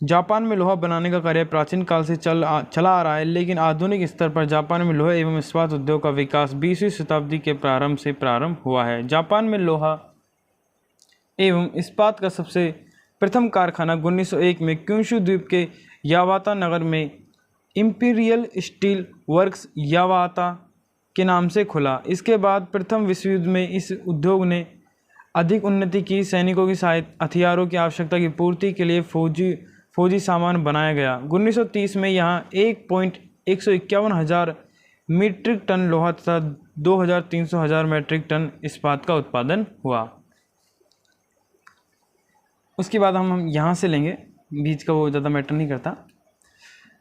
जापान में लोहा बनाने का कार्य प्राचीन काल से चला आ रहा है, लेकिन आधुनिक स्तर पर जापान में लोहा एवं इस्पात उद्योग का विकास 20वीं शताब्दी के प्रारंभ हुआ है। जापान में लोहा एवं इस्पात का सबसे प्रथम कारखाना 1901 में क्यूशू द्वीप के यावाता नगर में इंपीरियल स्टील वर्क्स यावाता के नाम से खुला। इसके बाद प्रथम विश्व युद्ध में इस उद्योग ने अधिक उन्नति की। सैनिकों की सहायता, हथियारों की आवश्यकता की पूर्ति के लिए फौजी सामान बनाया गया। 1930 में यहाँ 1,151 हजार मीट्रिक टन लोहा तथा 2,300 मीट्रिक टन इस्पात का उत्पादन हुआ। उसके बाद हम यहाँ से लेंगे, बीच का वो ज़्यादा मैटर नहीं करता।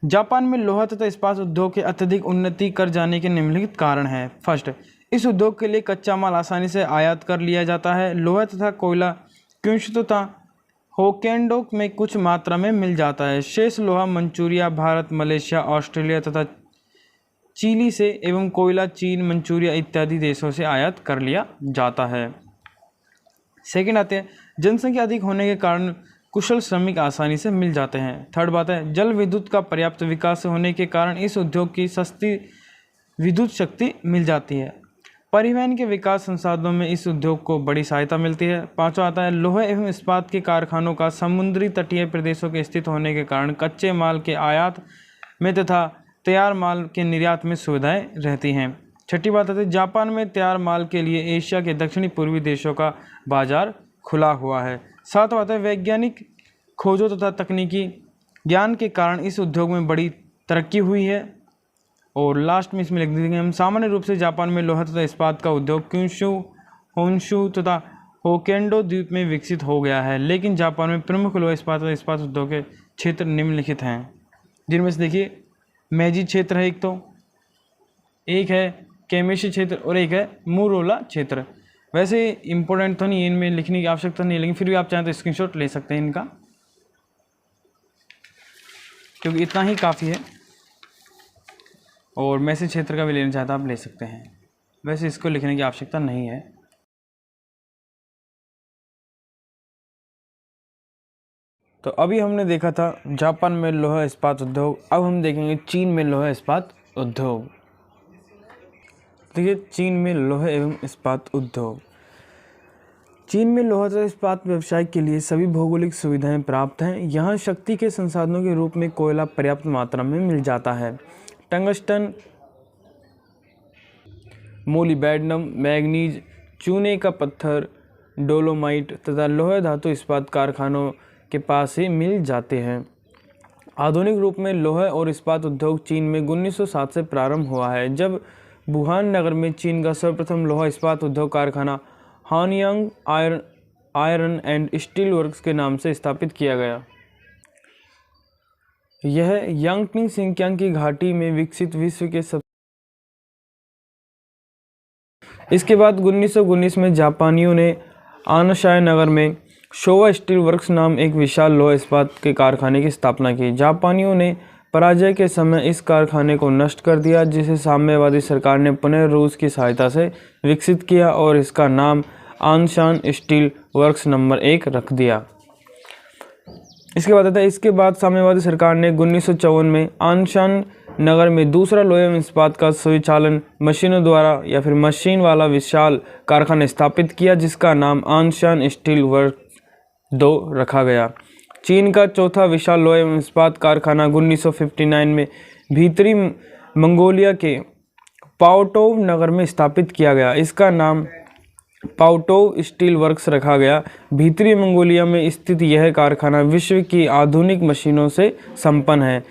जापान में लोहा तथा इस्पात उद्योग के अत्यधिक उन्नति कर जाने के निम्नलिखित कारण हैं। फर्स्ट, इस उद्योग के लिए कच्चा माल आसानी से आयात कर लिया जाता है। लोहा तथा कोयला क्यूशू तथा होक्काइडो में कुछ मात्रा में मिल जाता है। शेष लोहा मंचूरिया, भारत, मलेशिया, ऑस्ट्रेलिया तथा चिली से एवं कोयला चीन, मंचूरिया इत्यादि देशों से आयात कर लिया जाता है। सेकंड आते हैं, जनसंख्या अधिक होने के कारण कुशल श्रमिक आसानी से मिल जाते हैं। थर्ड बात है, जल विद्युत का पर्याप्त विकास होने के कारण इस उद्योग की सस्ती विद्युत शक्ति मिल जाती है। परिवहन के विकास संसाधनों में इस उद्योग को बड़ी सहायता मिलती है। पांचवा आता है, लोहा एवं इस्पात के कारखानों का समुद्री तटीय प्रदेशों के स्थित होने के कारण कच्चे माल के आयात में तथा तैयार माल के निर्यात में सुविधाएं रहती हैं। छठी बात आती है, जापान में तैयार माल के लिए एशिया के दक्षिणी पूर्वी देशों का बाजार खुला हुआ है। सातवां आता है, वैज्ञानिक खोजों तथा तकनीकी ज्ञान के कारण इस उद्योग में बड़ी तरक्की हुई है। और लास्ट में इसमें लिख देंगे हम, सामान्य रूप से जापान में लोहा तथा इस्पात का उद्योग क्यूशू, होन्शू तथा होक्काइडो द्वीप में विकसित हो गया है। लेकिन जापान में प्रमुख लोहा इस्पात तथा इस्पात उद्योग के क्षेत्र निम्नलिखित हैं, जिनमें से देखिए मेजी क्षेत्र है, एक है केमेशी क्षेत्र और एक है मुरोला क्षेत्र। वैसे इंपॉर्टेंट तो नहीं है, इनमें लिखने की आवश्यकता नहीं है, लेकिन फिर भी आप चाहें तो स्क्रीनशॉट ले सकते हैं इनका, क्योंकि इतना ही काफ़ी है। और मैसेज क्षेत्र का भी लेना चाहता आप ले सकते हैं, वैसे इसको लिखने की आवश्यकता नहीं है। तो अभी हमने देखा था जापान में लोहा इस्पात उद्योग, अब हम देखेंगे चीन में लोहा इस्पात उद्योग। देखिए, चीन में लोहा एवं इस्पात उद्योग। चीन में लोहा तथा इस्पात व्यवसाय के लिए सभी भौगोलिक सुविधाएं प्राप्त हैं। यहाँ शक्ति के संसाधनों के रूप में कोयला पर्याप्त मात्रा में मिल जाता है। टंगस्टन, मोलिब्डेनम, मैग्नीज, चूने का पत्थर, डोलोमाइट तथा लोहा धातु इस्पात कारखानों के पास ही मिल जाते हैं। आधुनिक रूप में लोहा और इस्पात उद्योग चीन में 1907 से प्रारंभ हुआ है, जब वुहान नगर में चीन का सर्वप्रथम लोहा इस्पात उद्योग कारखाना Hanyang iron and steel works के नाम से स्थापित किया गया। यह यांगटिंग सिंकियांग की घाटी में विकसित विश्व के सब। इसके बाद 1919 में जापानियों ने आनशाय नगर में शोवा स्टील वर्क्स नाम एक विशाल लोहा इस्पात के कारखाने की स्थापना की। जापानियों ने पराजय के समय इस कारखाने को नष्ट कर दिया, जिसे साम्यवादी सरकार ने पुनः रूस की सहायता से विकसित किया और इसका नाम आनशान स्टील वर्क्स नंबर 1 रख दिया। इसके बाद साम्यवादी सरकार ने 1954 में आनशान नगर में दूसरा लोहा एवं इस्पात का स्वचालन मशीनों द्वारा या फिर मशीन वाला विशाल कारखाना स्थापित किया, जिसका नाम आनशान स्टील वर्क्स 2 रखा गया। चीन का चौथा विशाल लोहा एवं इस्पात कारखाना 1959 में भीतरी मंगोलिया के पाओटोव नगर में स्थापित किया गया। इसका नाम पाओटोव स्टील वर्क्स रखा गया। भीतरी मंगोलिया में स्थित यह कारखाना विश्व की आधुनिक मशीनों से संपन्न है।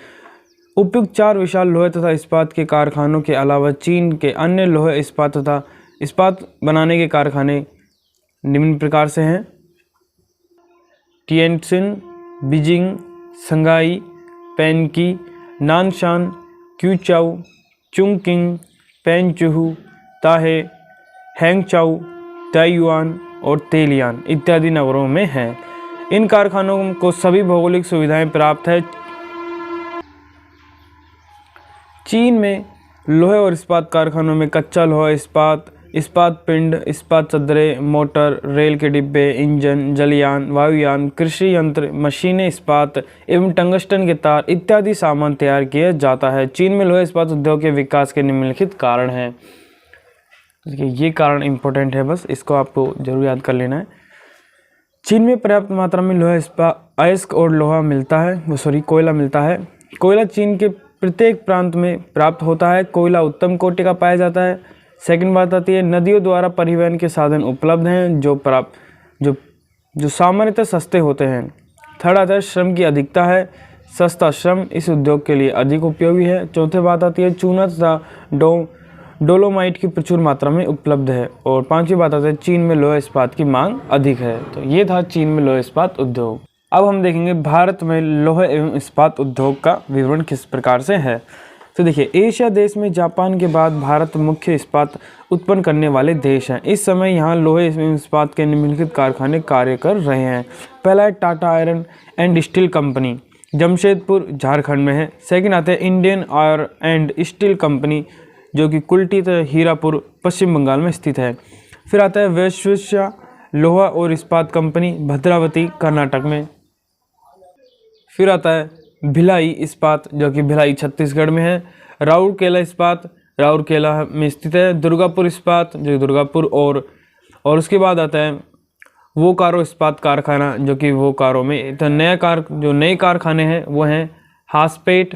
उपयुक्त 4 विशाल लोहे तथा इस्पात के कारखानों के अलावा चीन के अन्य लोहे इस्पात तथा इस्पात बनाने के कारखाने निम्न प्रकार से हैं। Tientsin, Beijing, Shanghai, Penki, Nanshan, Kweichow, Chungking, Penchihu, Tahe, Hangchow, Taiyuan और तेलियान इत्यादि नगरों में हैं। इन कारखानों को सभी भौगोलिक सुविधाएं प्राप्त है। चीन में लोहे और इस्पात कारखानों में कच्चा लोहा, इस्पात पिंड, इस्पात चद्दरें, मोटर, रेल के डिब्बे, इंजन, जलयान, वायुयान, कृषि यंत्र, मशीनें, इस्पात एवं टंगस्टन के तार इत्यादि सामान तैयार किया जाता है। चीन में लोहे इस्पात उद्योग के विकास के निम्नलिखित कारण हैं। देखिए ये कारण इंपॉर्टेंट है, बस इसको आपको जरूर याद कर लेना है। चीन में पर्याप्त मात्रा में लोहा, अयस्क और लोहा मिलता है, कोयला मिलता है। कोयला चीन के प्रत्येक प्रांत में प्राप्त होता है। कोयला उत्तम कोटि का पाया जाता है। सेकंड बात आती है, नदियों द्वारा परिवहन के साधन उपलब्ध हैं जो सामान्यतः सस्ते होते हैं। थर्ड आता है, श्रम की अधिकता है। सस्ता श्रम इस उद्योग के लिए अधिक उपयोगी है। चौथे बात आती है, चूना तथा डोलोमाइट की प्रचुर मात्रा में उपलब्ध है। और पांचवी बात आती है, चीन में लोहा इस्पात की मांग अधिक है। तो ये था चीन में लोहा इस्पात उद्योग। अब हम देखेंगे भारत में लोहा एवं इस्पात उद्योग का विवरण किस प्रकार से है। तो देखिए, एशिया देश में जापान के बाद भारत मुख्य इस्पात उत्पन्न करने वाले देश हैं। इस समय यहाँ लोहे एवं इस्पात के निम्नलिखित कारखाने कार्य कर रहे हैं। पहला है Tata iron and steel company, Jamshedpur Jharkhand में है। सेकंड आता है Indian iron and steel company, जो कि कुल्टी हीरापुर पश्चिम बंगाल में स्थित है। फिर आता है वैश्विया लोहा और इस्पात कंपनी, भद्रावती कर्नाटक में। फिर आता है भिलाई इस्पात, जो कि भिलाई छत्तीसगढ़ में है। राउरकेला इस्पात राउरकेला में स्थित है। दुर्गापुर इस्पात, जो दुर्गापुर और उसके बाद आता है वोकारो इस्पात कारखाना, जो कि वोकारो में। तो नए कारखाने हैं वो हैं हासपेट,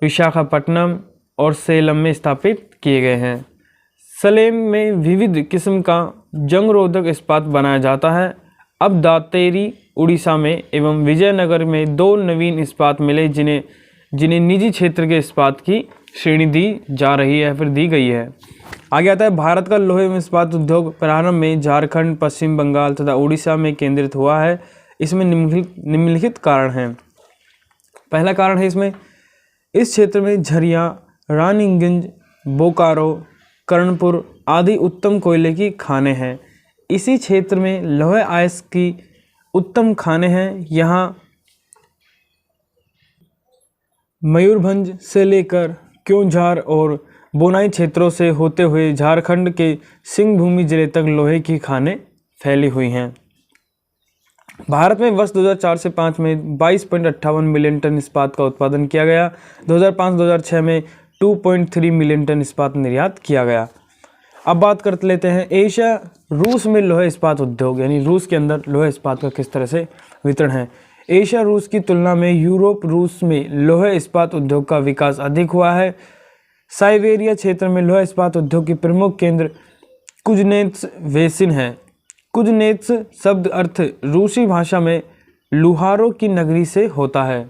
विशाखापट्टनम और सेलम में स्थापित किए गए हैं। सलेम में विविध किस्म का जंग रोधक इस्पात बनाया जाता है। अब दातेरी उड़ीसा में एवं विजयनगर में 2 नवीन इस्पात मिले, जिन्हें निजी क्षेत्र के इस्पात की श्रेणी दी जा रही है, फिर दी गई है। आगे आता है भारत का लोहे एवं इस्पात उद्योग प्रारंभ में झारखंड, पश्चिम बंगाल तथा उड़ीसा में केंद्रित हुआ है। इसमें निम्नलिखित कारण हैं। पहला कारण है इसमें, इस क्षेत्र में झरिया, रानीगंज, बोकारो, कर्णपुर आदि उत्तम कोयले की खानें हैं। इसी क्षेत्र में लोहे अयस्क की उत्तम खानें हैं। यहाँ मयूरभंज से लेकर क्योंझार और बोनाई क्षेत्रों से होते हुए झारखंड के सिंहभूमि जिले तक लोहे की खानें फैली हुई हैं। भारत में वर्ष 2004 से 5 में 22.58 मिलियन टन इस्पात का उत्पादन किया गया। 2005-2006 में 2.3 मिलियन टन इस्पात निर्यात किया गया। अब बात कर लेते हैं एशिया रूस में लोहे इस्पात उद्योग, यानी रूस के अंदर लोहे इस्पात का किस तरह से वितरण है। एशिया रूस की तुलना में यूरोप रूस में लोहे इस्पात उद्योग का विकास अधिक हुआ है। साइबेरिया क्षेत्र में लोहे इस्पात उद्योग के प्रमुख केंद्र कुजनेत्स वेसिन है। कुजनेत्स शब्द अर्थ रूसी भाषा में लुहारों की नगरी से होता है।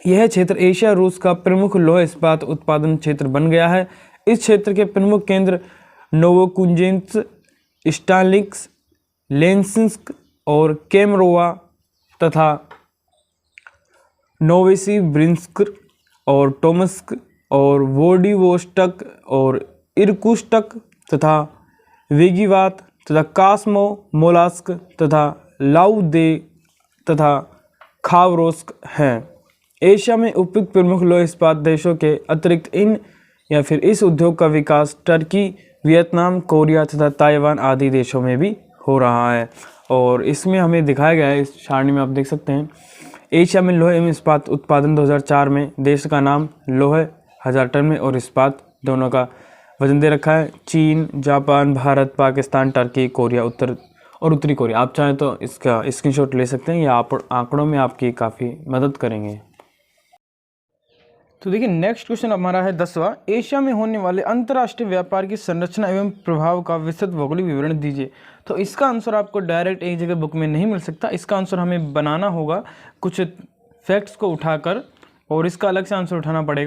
यह क्षेत्र एशिया रूस का प्रमुख लोहे इस्पात उत्पादन क्षेत्र बन गया है। इस क्षेत्र के प्रमुख केंद्र नोवोकुंजेंत्स, स्टालिक्स, लेंसिंस्क और केमरोवा तथा नोवेसिब्रिंस्क और टोमस्क और वोडिवोस्टक और इरकुस्टक तथा वेगिवात तथा कास्मो मोलास्क तथा लाउदे तथा खावरोस्क हैं। एशिया में उपयुक्त प्रमुख लोहे इस्पात देशों के अतिरिक्त इस उद्योग का विकास टर्की, वियतनाम, कोरिया तथा ताइवान आदि देशों में भी हो रहा है। और इसमें हमें दिखाया गया है, इस सारणी में आप देख सकते हैं, एशिया में लोहे एवं इस्पात उत्पादन 2004 में देश का नाम लोहे 1000 टन में और इस्पात दोनों का वजन दे रखा है। चीन, Japan, Bharat, Pakistan, Turkey, Korea, उत्तरी कोरिया। आप चाहें तो इसका स्क्रीनशॉट ले सकते हैं, या आप आंकड़ों में आपकी काफ़ी मदद करेंगे। तो देखिए नेक्स्ट क्वेश्चन हमारा है 10वां, एशिया में होने वाले अंतर्राष्ट्रीय व्यापार की संरचना एवं प्रभाव का विस्तृत भौगोलिक विवरण दीजिए। तो इसका आंसर आपको डायरेक्ट एक जगह बुक में नहीं मिल सकता। इसका आंसर हमें बनाना होगा कुछ फैक्ट्स को उठाकर, और इसका अलग से आंसर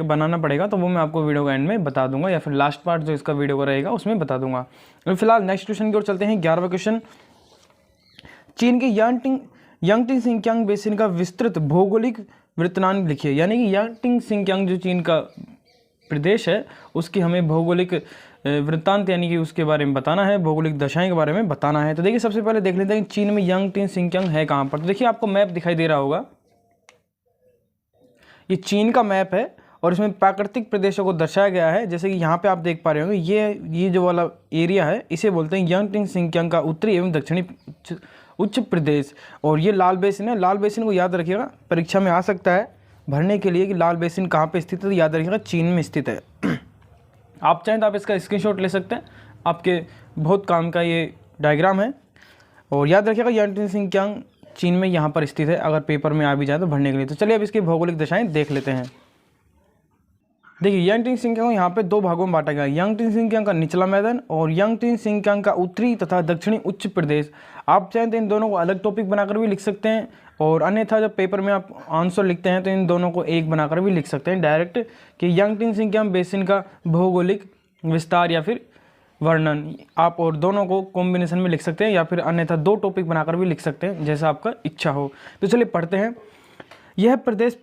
बनाना पड़ेगा। तो वो मैं आपको वीडियो के एंड में बता दूंगा, या फिर लास्ट पार्ट जो इसका वीडियो का रहेगा उसमें बता दूंगा। फिलहाल नेक्स्ट क्वेश्चन की ओर चलते हैं। 11वां क्वेश्चन, चीन के यांगटिंग सिंकियांग बेसिन का विस्तृत भौगोलिक वृत्तांत लिखिए। यानी कि यांगटिंग सिंकियांग जो चीन का प्रदेश है उसकी हमें भौगोलिक वृत्तांत यानी कि उसके बारे में बताना है, भौगोलिक दशाएं के बारे में बताना है। तो देखिए सबसे पहले देख लेते हैं कि चीन में यांगटिंग सिंकियांग है कहाँ पर। तो देखिए आपको मैप दिखाई दे रहा होगा, ये चीन का मैप है और इसमें प्राकृतिक प्रदेशों को दर्शाया गया है। जैसे कि यहाँ पे आप देख पा रहे होंगे ये जो वाला एरिया है इसे बोलते हैं यांगटिंग सिंकियांग का उत्तरी एवं दक्षिणी उच्च प्रदेश। और ये लाल बेसिन है, लाल बेसिन को याद रखिएगा, परीक्षा में आ सकता है भरने के लिए कि लाल बेसिन कहाँ पे स्थित है। तो याद रखिएगा चीन में स्थित है। आप चाहें तो आप इसका स्क्रीनशॉट ले सकते हैं, आपके बहुत काम का ये डायग्राम है। और याद रखिएगा यांगटिंग सिंकियांग चीन में यहाँ पर स्थित है, अगर पेपर में आ भी जाए तो भरने के लिए। तो चलिए अब इसकी भौगोलिक दशाएं देख लेते हैं। देखिए यांगटिंग सिंकियांग को यहाँ पे दो भागों में बांटा गया है, यांगटिंग सिंकियांग का निचला मैदान और यांगटिंग सिंकियांग का उत्तरी तथा दक्षिणी उच्च प्रदेश। आप चाहें तो इन दोनों को अलग टॉपिक बनाकर भी लिख सकते हैं, और अन्यथा जब पेपर में आप आंसर लिखते हैं तो इन दोनों को एक बनाकर भी लिख सकते हैं डायरेक्ट, कि यांगटिंग सिंकियांग बेसिन का भौगोलिक विस्तार या फिर वर्णन। आप और दोनों को कॉम्बिनेशन में लिख सकते हैं या फिर अन्यथा दो टॉपिक बनाकर भी लिख सकते हैं, जैसा आपका इच्छा हो। तो चलिए पढ़ते हैं। यह प्रदेश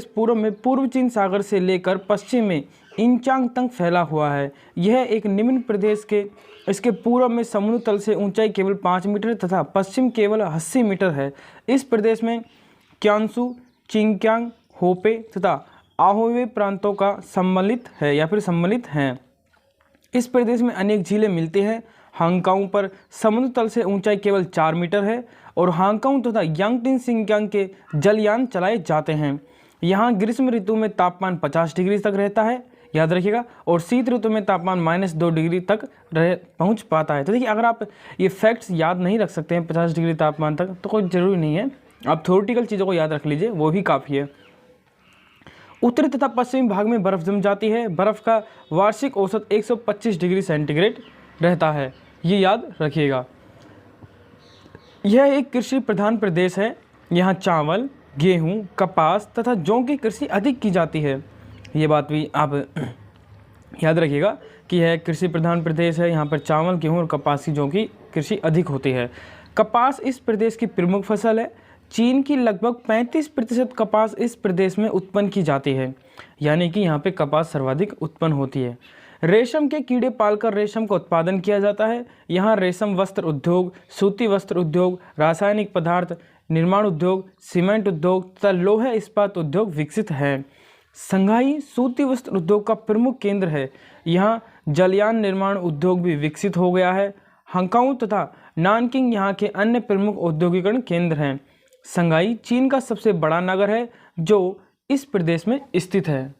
पूर्व में पूर्व चीन सागर से लेकर पश्चिम में इंचांग तक फैला हुआ है। यह एक निम्न प्रदेश के इसके पूर्व में समुद्र तल से ऊंचाई केवल 5 मीटर तथा पश्चिम केवल 80 मीटर है। इस प्रदेश में क्यांसू, चिंगक्यांग, होपे तथा आहोवे प्रांतों का सम्मिलित है या फिर सम्मिलित हैं। इस प्रदेश में अनेक झीलें मिलती हैं। हांगकांग पर समुद्र तल से ऊंचाई केवल 4 मीटर है और हांगकांग तथा यांगटिंग सिंकियांग के जलयान चलाए जाते हैं। यहाँ ग्रीष्म ऋतु में तापमान 50 डिग्री तक रहता है, याद रखिएगा, और शीत ऋतु में तापमान -2 डिग्री तक पहुँच पाता है। तो देखिए अगर आप ये फैक्ट्स याद नहीं रख सकते हैं 50 डिग्री तापमान तक तो कोई ज़रूरी नहीं है, आप थ्योरेटिकल चीज़ों को याद रख लीजिए, वो भी काफ़ी है। उत्तरी तथा पश्चिमी भाग में बर्फ़ जम जाती है। बर्फ़ का वार्षिक औसत 125 डिग्री सेंटीग्रेड रहता है, ये याद रखिएगा। यह एक कृषि प्रधान प्रदेश है। यहाँ चावल, गेहूँ, कपास तथा जौ की कृषि अधिक की जाती है। ये बात भी आप याद रखिएगा कि यह कृषि प्रधान प्रदेश है। यहाँ पर चावल, गेहूँ और कपास की जौ की कृषि अधिक होती है। कपास इस प्रदेश की प्रमुख फसल है। चीन की लगभग 35% कपास इस प्रदेश में उत्पन्न की जाती है, यानी कि यहाँ पे कपास सर्वाधिक उत्पन्न होती है। रेशम के कीड़े पालकर रेशम का उत्पादन किया जाता है। यहाँ रेशम वस्त्र उद्योग, सूती वस्त्र उद्योग, रासायनिक पदार्थ निर्माण उद्योग, सीमेंट उद्योग तथा लोहे इस्पात उद्योग विकसित है। संघाई सूती वस्त्र उद्योग का प्रमुख केंद्र है। यहाँ जलयान निर्माण उद्योग भी विकसित हो गया है। हांगकांग तथा नानकिंग यहाँ के अन्य प्रमुख औद्योगिकरण केंद्र हैं। संघाई चीन का सबसे बड़ा नगर है जो इस प्रदेश में स्थित है।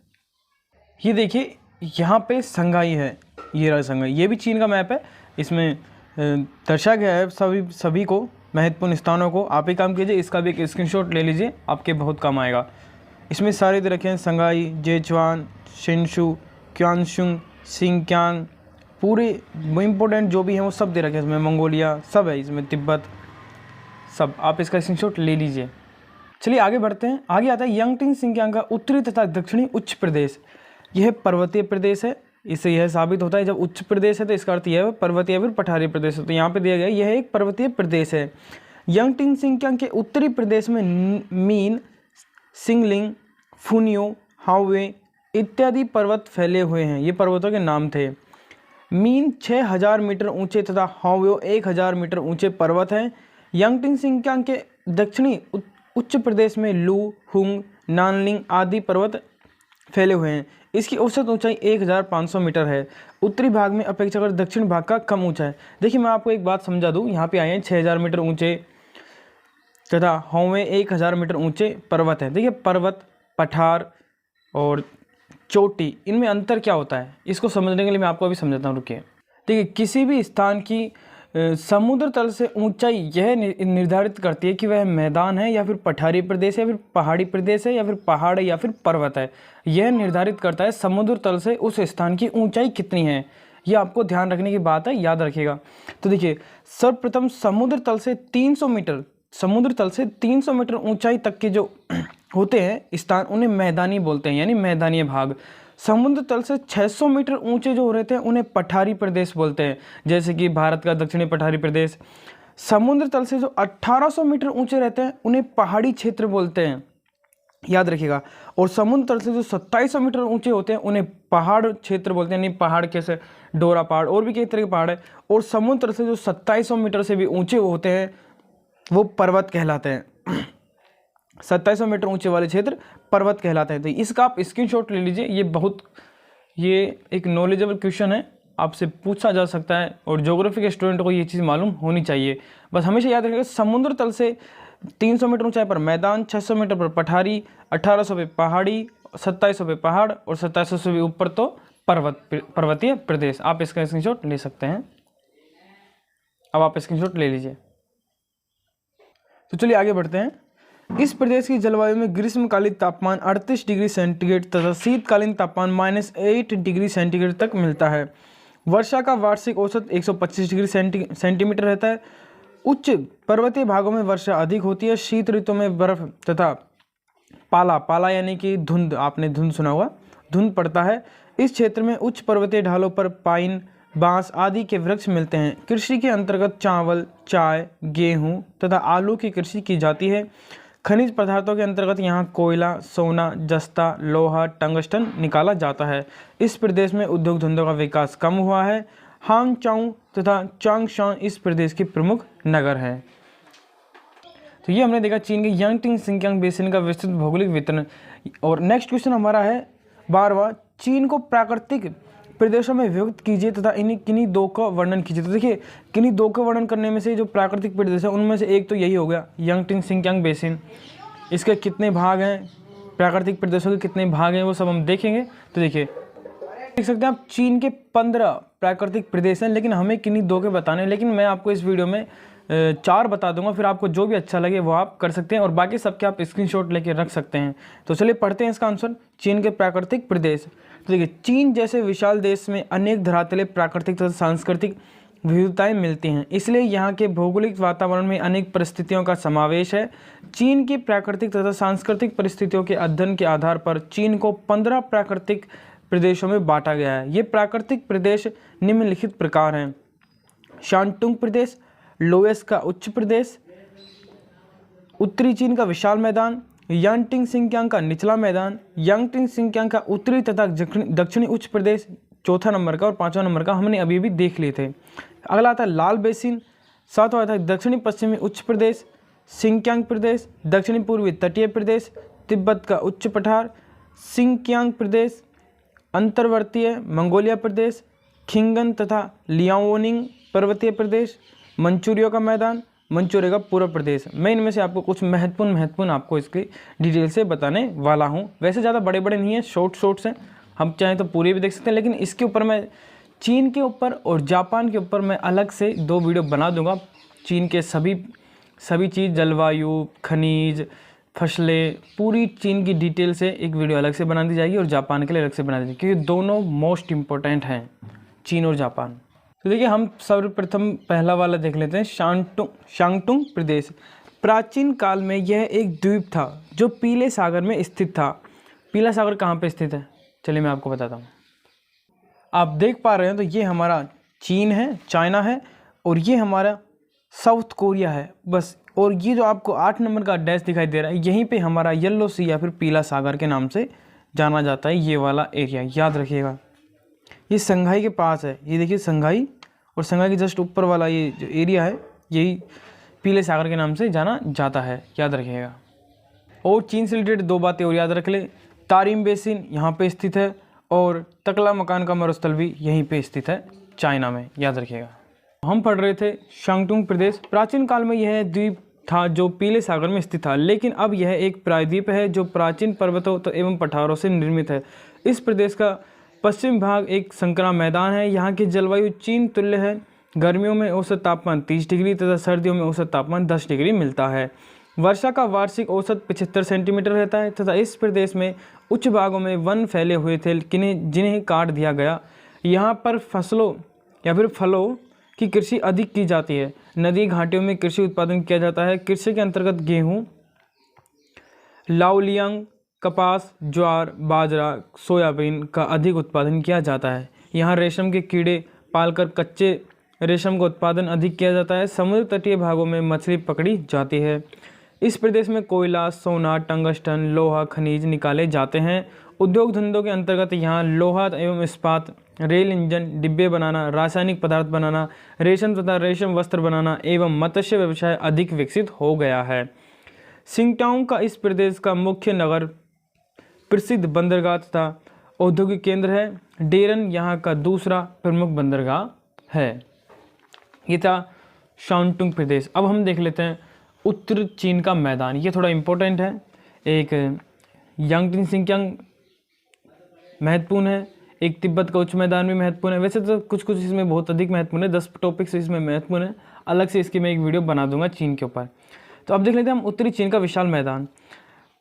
ये देखिए यहाँ पे संघाई है, ये रहा संघाई, ये भी चीन का मैप है। इसमें दर्शाया गया है सभी को महत्वपूर्ण स्थानों को। आप ही काम कीजिए, इसका भी एक स्क्रीनशॉट ले लीजिए, आपके बहुत काम आएगा। इसमें सारे दे रखे हैं, संघाई, जेचुआन, शिनशु, क्यांशुंग, सिंकियांग, पूरे इम्पोर्टेंट जो भी हैं वो सब दे रखे हैं। इसमें मंगोलिया सब है, इसमें तिब्बत सब, आप इसका स्क्रीनशॉट ले लीजिए। चलिए आगे बढ़ते हैं। आगे आता है यांगटिंग सिंकियांग का उत्तरी तथा दक्षिणी उच्च प्रदेश। यह पर्वतीय प्रदेश है। इससे यह साबित होता है जब उच्च प्रदेश है तो इसका अर्थ यह है पर्वतीय या फिर पठारी प्रदेश है। तो यहाँ पे दिया गया यह एक पर्वतीय प्रदेश है। यांगटिंग सिंकियांग के उत्तरी प्रदेश में मीन, सिंगलिंग, फुनियो, हावे इत्यादि पर्वत फैले हुए हैं। ये पर्वतों के नाम थे। मीन 6000 मीटर ऊंचे तथा हावे 1000 मीटर ऊंचे पर्वत हैं। यांगटिंग सिंकियांग के दक्षिणी उच्च प्रदेश में लू, हुंग, नानलिंग आदि पर्वत फैले हुए हैं। इसकी औसत ऊंचाई 1500 मीटर है। उत्तरी भाग में अपेक्षाकृत दक्षिण भाग का कम ऊंचा है। देखिए मैं आपको एक बात समझा दूं, यहाँ पे आए हैं 6000 मीटर ऊंचे तथा हावे 1000 मीटर ऊंचे पर्वत है। देखिए पर्वत, पठार और चोटी, इनमें अंतर क्या होता है इसको समझने के लिए मैं आपको अभी समझाता हूँ, रुकिए। देखिए किसी भी स्थान की समुद्र तल से ऊंचाई यह निर्धारित करती है कि वह मैदान है या फिर पठारी प्रदेश है या फिर पहाड़ी प्रदेश है या फिर पहाड़ है या फिर पर्वत है। यह निर्धारित करता है समुद्र तल से उस स्थान की ऊंचाई कितनी है। यह आपको ध्यान रखने की बात है, याद रखिएगा। तो देखिए सर्वप्रथम समुद्र तल से 300 मीटर ऊंचाई तक के जो होते हैं स्थान उन्हें मैदानी बोलते हैं, यानी मैदानी भाग। समुद्र तल से 600 मीटर ऊंचे जो हो रहे थे उन्हें पठारी प्रदेश बोलते हैं, जैसे कि भारत का दक्षिणी पठारी प्रदेश। समुद्र तल से जो 1800 मीटर ऊंचे रहते हैं उन्हें पहाड़ी क्षेत्र बोलते हैं, याद रखिएगा। और समुद्र तल से जो 2700 मीटर ऊंचे होते हैं उन्हें पहाड़ क्षेत्र बोलते हैं, यानी पहाड़ कैसे डोरा पहाड़ और भी कई तरह के पहाड़ है। और समुद्र तल से जो 2700 मीटर से भी ऊंचे होते हैं वो पर्वत कहलाते हैं। 2700 मीटर ऊंचे वाले क्षेत्र पर्वत कहलाते हैं। तो इसका आप स्क्रीनशॉट ले लीजिए, ये एक नॉलेजेबल क्वेश्चन है, आपसे पूछा जा सकता है और ज्योग्राफी के स्टूडेंट को ये चीज़ मालूम होनी चाहिए। बस हमेशा याद रखिएगा, समुद्र तल से 300 मीटर ऊंचाई पर मैदान, 600 मीटर पर पठारी, 1800 पे पहाड़ी, 2700 पे पहाड़ और 2700 से भी ऊपर तो पर्वतीय प्रदेश। आप इसका स्क्रीनशॉट ले सकते हैं। अब आप स्क्रीनशॉट ले लीजिए। तो चलिए आगे बढ़ते हैं। इस प्रदेश की जलवायु में ग्रीष्मकालीन तापमान 38 डिग्री सेंटीग्रेड तथा शीतकालीन तापमान -8 डिग्री सेंटीग्रेड तक मिलता है। वर्षा का वार्षिक औसत 125 डिग्री सेंटीमीटर रहता है। उच्च पर्वतीय भागों में वर्षा अधिक होती है। शीत ऋतु में बर्फ तथा पाला यानी कि धुंध, आपने धुंध सुना होगा, धुंध पड़ता है। इस क्षेत्र में उच्च पर्वतीय ढालों पर पाइन, बांस आदि के वृक्ष मिलते हैं। कृषि के अंतर्गत चावल, चाय, गेहूं तथा आलू की कृषि की जाती है। खनिज पदार्थों के अंतर्गत यहाँ कोयला, सोना, जस्ता, लोहा, टंगस्टन निकाला जाता है। इस प्रदेश में उद्योग धंधों का विकास कम हुआ है। हांगचाओ तथा चांगशान इस प्रदेश के प्रमुख नगर हैं। तो ये हमने देखा चीन के यांगटिंग सिंकियांग बेसिन का विस्तृत भौगोलिक वितरण। और नेक्स्ट क्वेश्चन हमारा है 12वां, चीन को प्राकृतिक प्रदेशों में विभक्त कीजिए तथा किन्हीं दो का वर्णन कीजिए। तो देखिए, किन्हीं दो का वर्णन करने में से जो प्राकृतिक प्रदेश है उनमें से एक तो यही हो गया यांगटिंग सिंकियांग बेसिन। इसके कितने भाग हैं, प्राकृतिक प्रदेशों के कितने भाग हैं, वो सब हम देखेंगे। तो देखिए, देख सकते हैं आप, चीन के 15 प्राकृतिक प्रदेश हैं, लेकिन हमें किन्हीं दो के बताने हैं। लेकिन मैं आपको इस वीडियो में 4 बता दूंगा, फिर आपको जो भी अच्छा लगे वो आप कर सकते हैं और बाकी सबके आप स्क्रीनशॉट लेके रख सकते हैं। तो चलिए पढ़ते हैं इसका आंसर, चीन के प्राकृतिक प्रदेश। तो देखिए, चीन जैसे विशाल देश में अनेक धरातलें, प्राकृतिक तथा सांस्कृतिक विविधताएं मिलती हैं, इसलिए यहाँ के भौगोलिक वातावरण में अनेक परिस्थितियों का समावेश है। चीन की प्राकृतिक तथा सांस्कृतिक परिस्थितियों के अध्ययन के आधार पर चीन को 15 प्राकृतिक प्रदेशों में बांटा गया है। ये प्राकृतिक प्रदेश निम्नलिखित प्रकार हैं: शांगतुंग प्रदेश, लोएस का उच्च प्रदेश, उत्तरी चीन का विशाल मैदान, यांगटिंग सिंकियांग का निचला मैदान, यांगटिंग सिंकियांग का उत्तरी तथा दक्षिणी उच्च प्रदेश, चौथा नंबर का, और 5वां नंबर का हमने अभी भी देख लिए थे। अगला आता है लाल बेसिन, 7वां आता है दक्षिणी पश्चिमी उच्च प्रदेश, सिंकियांग प्रदेश, दक्षिणी पूर्वी तटीय प्रदेश, तिब्बत का उच्च पठार, सिंकियांग प्रदेश, अंतर्वर्तीय मंगोलिया प्रदेश, खिंगन तथा लियाओनिंग पर्वतीय प्रदेश, मंचूरिया का मैदान, मंचूरिया का पूर्व प्रदेश। मैं इनमें से आपको कुछ महत्वपूर्ण आपको इसकी डिटेल से बताने वाला हूं। वैसे ज़्यादा बड़े बड़े नहीं हैं, शॉर्ट्स हैं, हम चाहें तो पूरे भी देख सकते हैं, लेकिन इसके ऊपर मैं चीन के ऊपर और जापान के ऊपर मैं अलग से 2 वीडियो बना दूंगा। चीन के सभी चीज़, जलवायु, खनिज, फसलें, पूरी चीन की डिटेल से एक वीडियो अलग से बना दी जाएगी और जापान के लिए अलग से बना दी जाएगी, क्योंकि दोनों मोस्ट इम्पोर्टेंट हैं, चीन और जापान। तो देखिए, हम सर्वप्रथम पहला वाला देख लेते हैं, शांगतुंग प्रदेश। प्राचीन काल में यह एक द्वीप था जो पीले सागर में स्थित था। पीला सागर कहाँ पे स्थित है, चलिए मैं आपको बताता हूँ। आप देख पा रहे हैं, तो ये हमारा चीन है, चाइना है, और ये हमारा साउथ कोरिया है बस। और ये जो आपको 8 नंबर का डैश दिखाई दे रहा है, यहीं पे हमारा येलो सी या फिर पीला सागर के नाम से जाना जाता है, ये वाला एरिया, याद रखिएगा। ये संघाई के पास है, ये देखिए संघाई, और संघाई के जस्ट ऊपर वाला ये जो एरिया है, यही पीले सागर के नाम से जाना जाता है, याद रखिएगा। और चीन से रिलेटेड 2 बातें और याद रख ले, तारिम बेसिन यहाँ पे स्थित है, और तकला मकान का मरुस्थल भी यहीं पे स्थित है, चाइना में, याद रखिएगा। हम पढ़ रहे थे शांगतुंग प्रदेश। प्राचीन काल में यह द्वीप था जो पीले सागर में स्थित था, लेकिन अब यह एक प्रायद्वीप है जो प्राचीन पर्वतों एवं पठारों से निर्मित है। इस प्रदेश का पश्चिम भाग एक संकरा मैदान है। यहाँ की जलवायु चीन तुल्य है। गर्मियों में औसत तापमान 30 डिग्री तथा सर्दियों में औसत तापमान 10 डिग्री मिलता है। वर्षा का वार्षिक औसत 75 सेंटीमीटर रहता है तथा इस प्रदेश में उच्च भागों में वन फैले हुए थे जिन्हें काट दिया गया। यहाँ पर फसलों या फिर फलों की कृषि अधिक की जाती है। नदी घाटियों में कृषि उत्पादन किया जाता है। कृषि के अंतर्गत गेहूँ, लाओलियांग, कपास, ज्वार, बाजरा, सोयाबीन का अधिक उत्पादन किया जाता है। यहाँ रेशम के कीड़े पालकर कच्चे रेशम का उत्पादन अधिक किया जाता है। समुद्र तटीय भागों में मछली पकड़ी जाती है। इस प्रदेश में कोयला, सोना, टंगस्टन, लोहा खनिज निकाले जाते हैं। उद्योग धंधों के अंतर्गत यहाँ लोहा एवं इस्पात, रेल इंजन, डिब्बे बनाना, रासायनिक पदार्थ बनाना, रेशम तथा रेशम वस्त्र बनाना एवं मत्स्य व्यवसाय अधिक विकसित हो गया है। सिंगटाओ का इस प्रदेश का मुख्य नगर प्रसिद्ध बंदरगाह तथा औद्योगिक केंद्र है। डेरन यहाँ का दूसरा प्रमुख बंदरगाह है। ये था शांगतुंग प्रदेश। अब हम देख लेते हैं उत्तर चीन का मैदान। ये थोड़ा इम्पोर्टेंट है। एक यांगटिंग सिंकियांग महत्वपूर्ण है, एक तिब्बत का उच्च मैदान भी महत्वपूर्ण है। वैसे तो कुछ कुछ इसमें बहुत अधिक महत्वपूर्ण है, 10 टॉपिक्स इसमें महत्वपूर्ण है। अलग से इसकी मैं एक वीडियो बना दूंगा चीन के ऊपर। तो अब देख लेते हैं हम उत्तरी चीन का विशाल मैदान।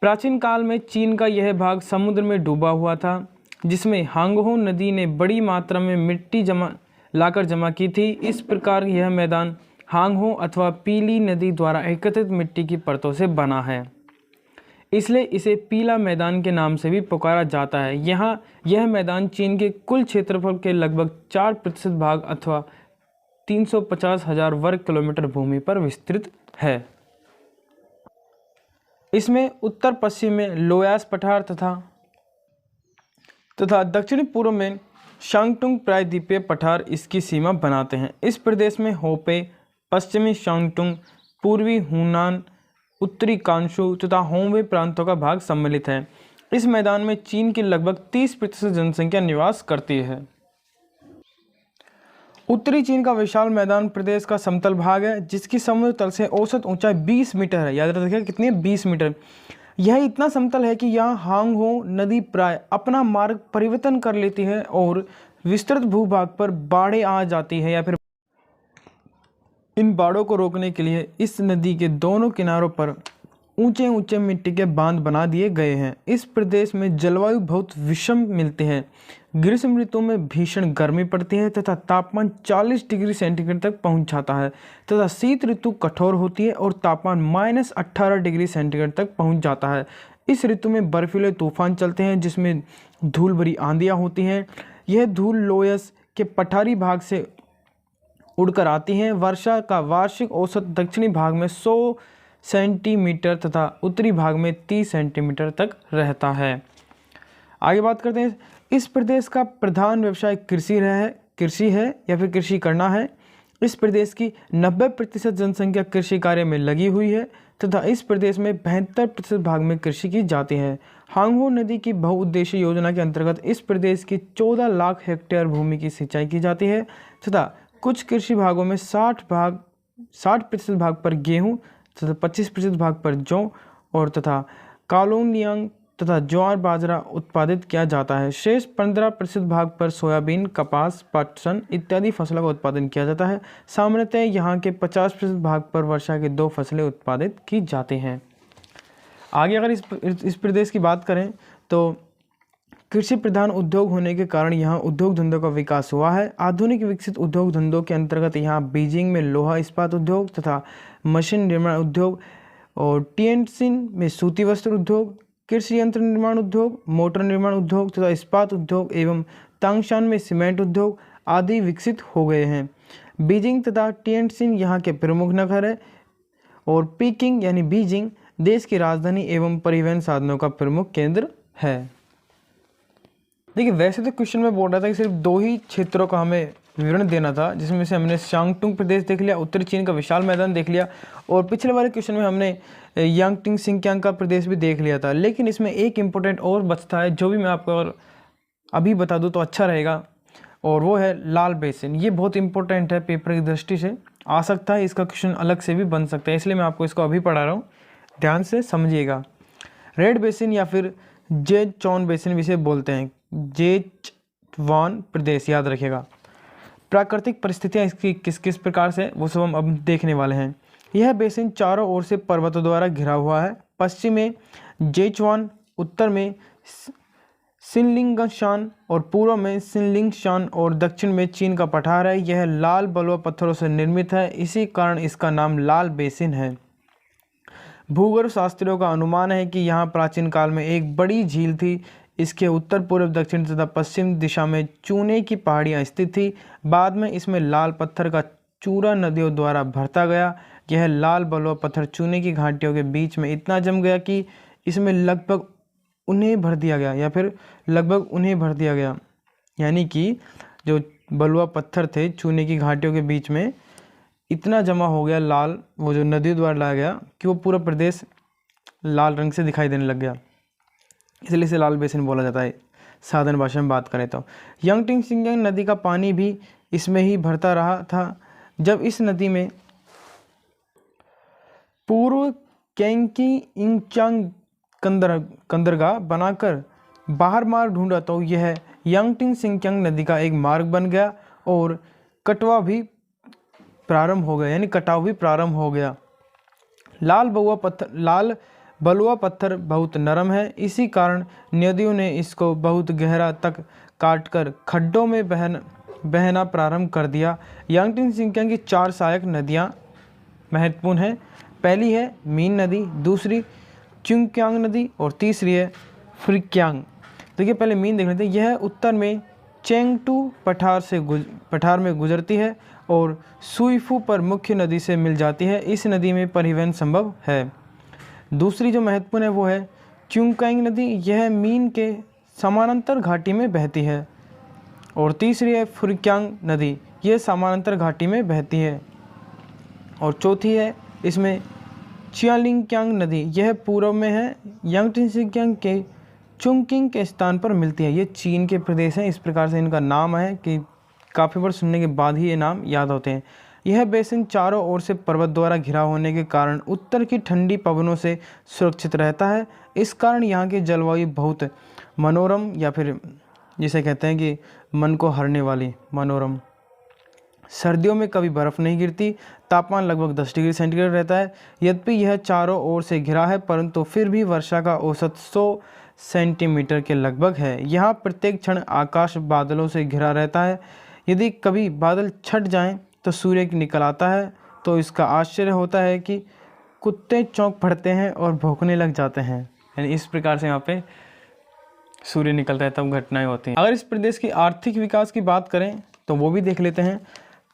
प्राचीन काल में चीन का यह भाग समुद्र में डूबा हुआ था, जिसमें हांगहो नदी ने बड़ी मात्रा में मिट्टी लाकर जमा की थी। इस प्रकार यह मैदान हांगहो अथवा पीली नदी द्वारा एकत्रित मिट्टी की परतों से बना है, इसलिए इसे पीला मैदान के नाम से भी पुकारा जाता है। यहाँ यह मैदान चीन के कुल क्षेत्रफल के लगभग 4% भाग अथवा 350,000 वर्ग किलोमीटर भूमि पर विस्तृत है। इसमें उत्तर पश्चिम में लोयास पठार तथा दक्षिण पूर्व में शांगतुंग प्रायद्वीपीय पठार इसकी सीमा बनाते हैं। इस प्रदेश में होपे, पश्चिमी शांगतुंग, पूर्वी हुनान, उत्तरी कांशू तथा होंबे प्रांतों का भाग सम्मिलित है। इस मैदान में चीन की लगभग 30% जनसंख्या निवास करती है। उत्तरी चीन का विशाल मैदान प्रदेश का समतल भाग है, जिसकी समुद्र तल से औसत ऊंचाई 20 मीटर है। याद रखिए कितनी है, 20 मीटर। यह इतना समतल है कि यहाँ हांगहो नदी प्राय अपना मार्ग परिवर्तन कर लेती है और विस्तृत भूभाग पर बाढ़ें आ जाती है, या फिर इन बाढ़ों को रोकने के लिए इस नदी के दोनों किनारों पर ऊंचे ऊंचे मिट्टी के बांध बना दिए गए हैं। इस प्रदेश में जलवायु बहुत विषम मिलती है। ग्रीष्म ऋतु में भीषण गर्मी पड़ती है तथा तापमान 40 डिग्री सेंटीग्रेड तक पहुंच जाता है तथा शीत ऋतु कठोर होती है और तापमान -18 डिग्री सेंटीग्रेड तक पहुंच जाता है। इस ऋतु में बर्फीले तूफान चलते हैं, जिसमें धूल भरी आंधियाँ होती हैं। यह धूल लोयस के पठारी भाग से उड़कर आती हैं। वर्षा का वार्षिक औसत दक्षिणी भाग में 100 सेंटीमीटर तथा उत्तरी भाग में 30 सेंटीमीटर तक रहता है। आगे बात करते हैं। इस प्रदेश का प्रधान व्यवसाय कृषि है या फिर कृषि करना है। इस प्रदेश की 90% जनसंख्या कृषि कार्य में लगी हुई है तथा इस प्रदेश में 72% भाग में कृषि की जाती है। हांगहो नदी की बहुउद्देशीय योजना के अंतर्गत इस प्रदेश की 14 लाख हेक्टेयर भूमि की सिंचाई की जाती है तथा कुछ कृषि भागों में 60% भाग पर गेहूं तथा 25% भाग पर जौ और तथा कालोनियांग तथा ज्वार बाजरा उत्पादित किया जाता है। शेष 15% भाग पर सोयाबीन, कपास, पटसन इत्यादि फसलों का उत्पादन किया जाता है। सामान्यतः यहाँ के 50% भाग पर वर्षा की 2 फसलें उत्पादित की जाती हैं। आगे अगर इस प्रदेश की बात करें तो कृषि प्रधान उद्योग होने के कारण यहाँ उद्योग धंधों का विकास हुआ है। आधुनिक विकसित उद्योग धंधों के अंतर्गत यहाँ बीजिंग में लोहा इस्पात उद्योग तथा मशीन निर्माण उद्योग और टिएनसिन में सूती वस्त्र उद्योग, कृषि यंत्र निर्माण उद्योग, मोटर निर्माण उद्योग तथा इस्पात उद्योग एवं तांगशान में सीमेंट उद्योग आदि विकसित हो गए हैं। बीजिंग तथा टिएनसिन यहाँ के प्रमुख नगर है और पीकिंग यानी बीजिंग देश की राजधानी एवं परिवहन साधनों का प्रमुख केंद्र है। देखिए वैसे तो क्वेश्चन में बोल रहा था कि सिर्फ 2 ही क्षेत्रों का हमें विवरण देना था, जिसमें से हमने शांगतुंग प्रदेश देख लिया, उत्तरी चीन का विशाल मैदान देख लिया और पिछले वाले क्वेश्चन में हमने यांगटिंग सिंकियांग का प्रदेश भी देख लिया था। लेकिन इसमें एक इम्पोर्टेंट और बचता है, जो भी मैं आपको और अभी बता दूँ तो अच्छा रहेगा, और वो है लाल बेसिन। ये बहुत इंपॉर्टेंट है, पेपर की दृष्टि से आ सकता है, इसका क्वेश्चन अलग से भी बन सकता है, इसलिए मैं आपको इसको अभी पढ़ा रहा हूँ, ध्यान से समझिएगा। रेड बेसिन या फिर जेचवान बेसिन भी इसे बोलते हैं, जेचवान प्रदेश याद रखिएगा। प्राकृतिक परिस्थितियाँ इसकी किस किस प्रकार से, वो सब हम अब देखने वाले हैं। यह बेसिन चारों ओर से पर्वतों द्वारा घिरा हुआ है। पश्चिम में जेचवान, उत्तर में सिनलिंगशान और पूर्व में सिनलिंगशान और दक्षिण में चीन का पठार है। यह लाल बलुआ पत्थरों से निर्मित है, इसी कारण इसका नाम लाल बेसिन है। भूगर्भ शास्त्रियों का अनुमान है कि यहाँ प्राचीन काल में एक बड़ी झील थी। इसके उत्तर पूर्व दक्षिण तथा पश्चिम दिशा में चूने की पहाड़ियाँ स्थित थी। बाद में इसमें लाल पत्थर का चूरा नदियों द्वारा भरता गया। यह लाल बलुआ पत्थर चूने की घाटियों के बीच में इतना जम गया कि इसमें लगभग उन्हें भर दिया गया। यानी कि जो बलुआ पत्थर थे चूने की घाटियों के बीच में इतना जमा हो गया लाल, वो जो नदियों द्वारा लाया गया, कि वो पूरा प्रदेश लाल रंग से दिखाई देने लग गया। इसलिए इसे लाल बेसिन बोला जाता है साधारण भाषा में बात करें तो। यांगटिंग नदी का पानी भी इसमें ही भरता रहा था। जब इस नदी में पूर्व कैंकी इंचांग कंदरगाह बनाकर बाहर मार्ग ढूंढा तो यह यांगटिंग नदी का एक मार्ग बन गया और कटाव भी प्रारंभ हो गया। लाल बलुआ पत्थर बहुत नरम है, इसी कारण नदियों ने इसको बहुत गहरा तक काटकर खड्डों में बहना प्रारंभ कर दिया। यांगटिंग की 4 सहायक नदियाँ महत्वपूर्ण हैं। पहली है मीन नदी, दूसरी चुंगक्यांग नदी और तीसरी है फ्रिक्यांग। देखिए पहले मीन देख लेते हैं। यह उत्तर में चेंगटू पठार में गुजरती है और सुईफू पर मुख्य नदी से मिल जाती है। इस नदी में परिवहन संभव है। दूसरी जो महत्वपूर्ण है वो है चुंगक्यांग नदी, यह मीन के समानांतर घाटी में बहती है। और तीसरी है फ्रिक्यांग नदी, यह समानांतर घाटी में बहती है। और चौथी है इसमें चियालिंगक्यांग नदी, यह पूर्व में है। यांगटिंग के चुंगकिंग के स्थान पर मिलती है। ये चीन के प्रदेश हैं। इस प्रकार से इनका नाम है कि काफ़ी बार सुनने के बाद ही ये नाम याद होते हैं। यह बेसिन चारों ओर से पर्वत द्वारा घिरा होने के कारण उत्तर की ठंडी पवनों से सुरक्षित रहता है। इस कारण यहाँ की जलवायु बहुत मनोरम, या फिर जिसे कहते हैं कि मन को हरने वाली मनोरम। सर्दियों में कभी बर्फ़ नहीं गिरती। तापमान लगभग 10 डिग्री सेंटीग्रेड रहता है। यद्यपि यह चारों ओर से घिरा है, परंतु फिर भी वर्षा का औसत 100 सेंटीमीटर के लगभग है। यहाँ प्रत्येक क्षण आकाश बादलों से घिरा रहता है। यदि कभी बादल छट जाएं तो सूर्य निकल आता है, तो इसका आश्चर्य होता है कि कुत्ते चौंक पड़ते हैं और भौंकने लग जाते हैं। यानी इस प्रकार से यहाँ पे सूर्य निकलता है तब घटनाएं होती हैं। अगर इस प्रदेश की आर्थिक विकास की बात करें तो वो भी देख लेते हैं।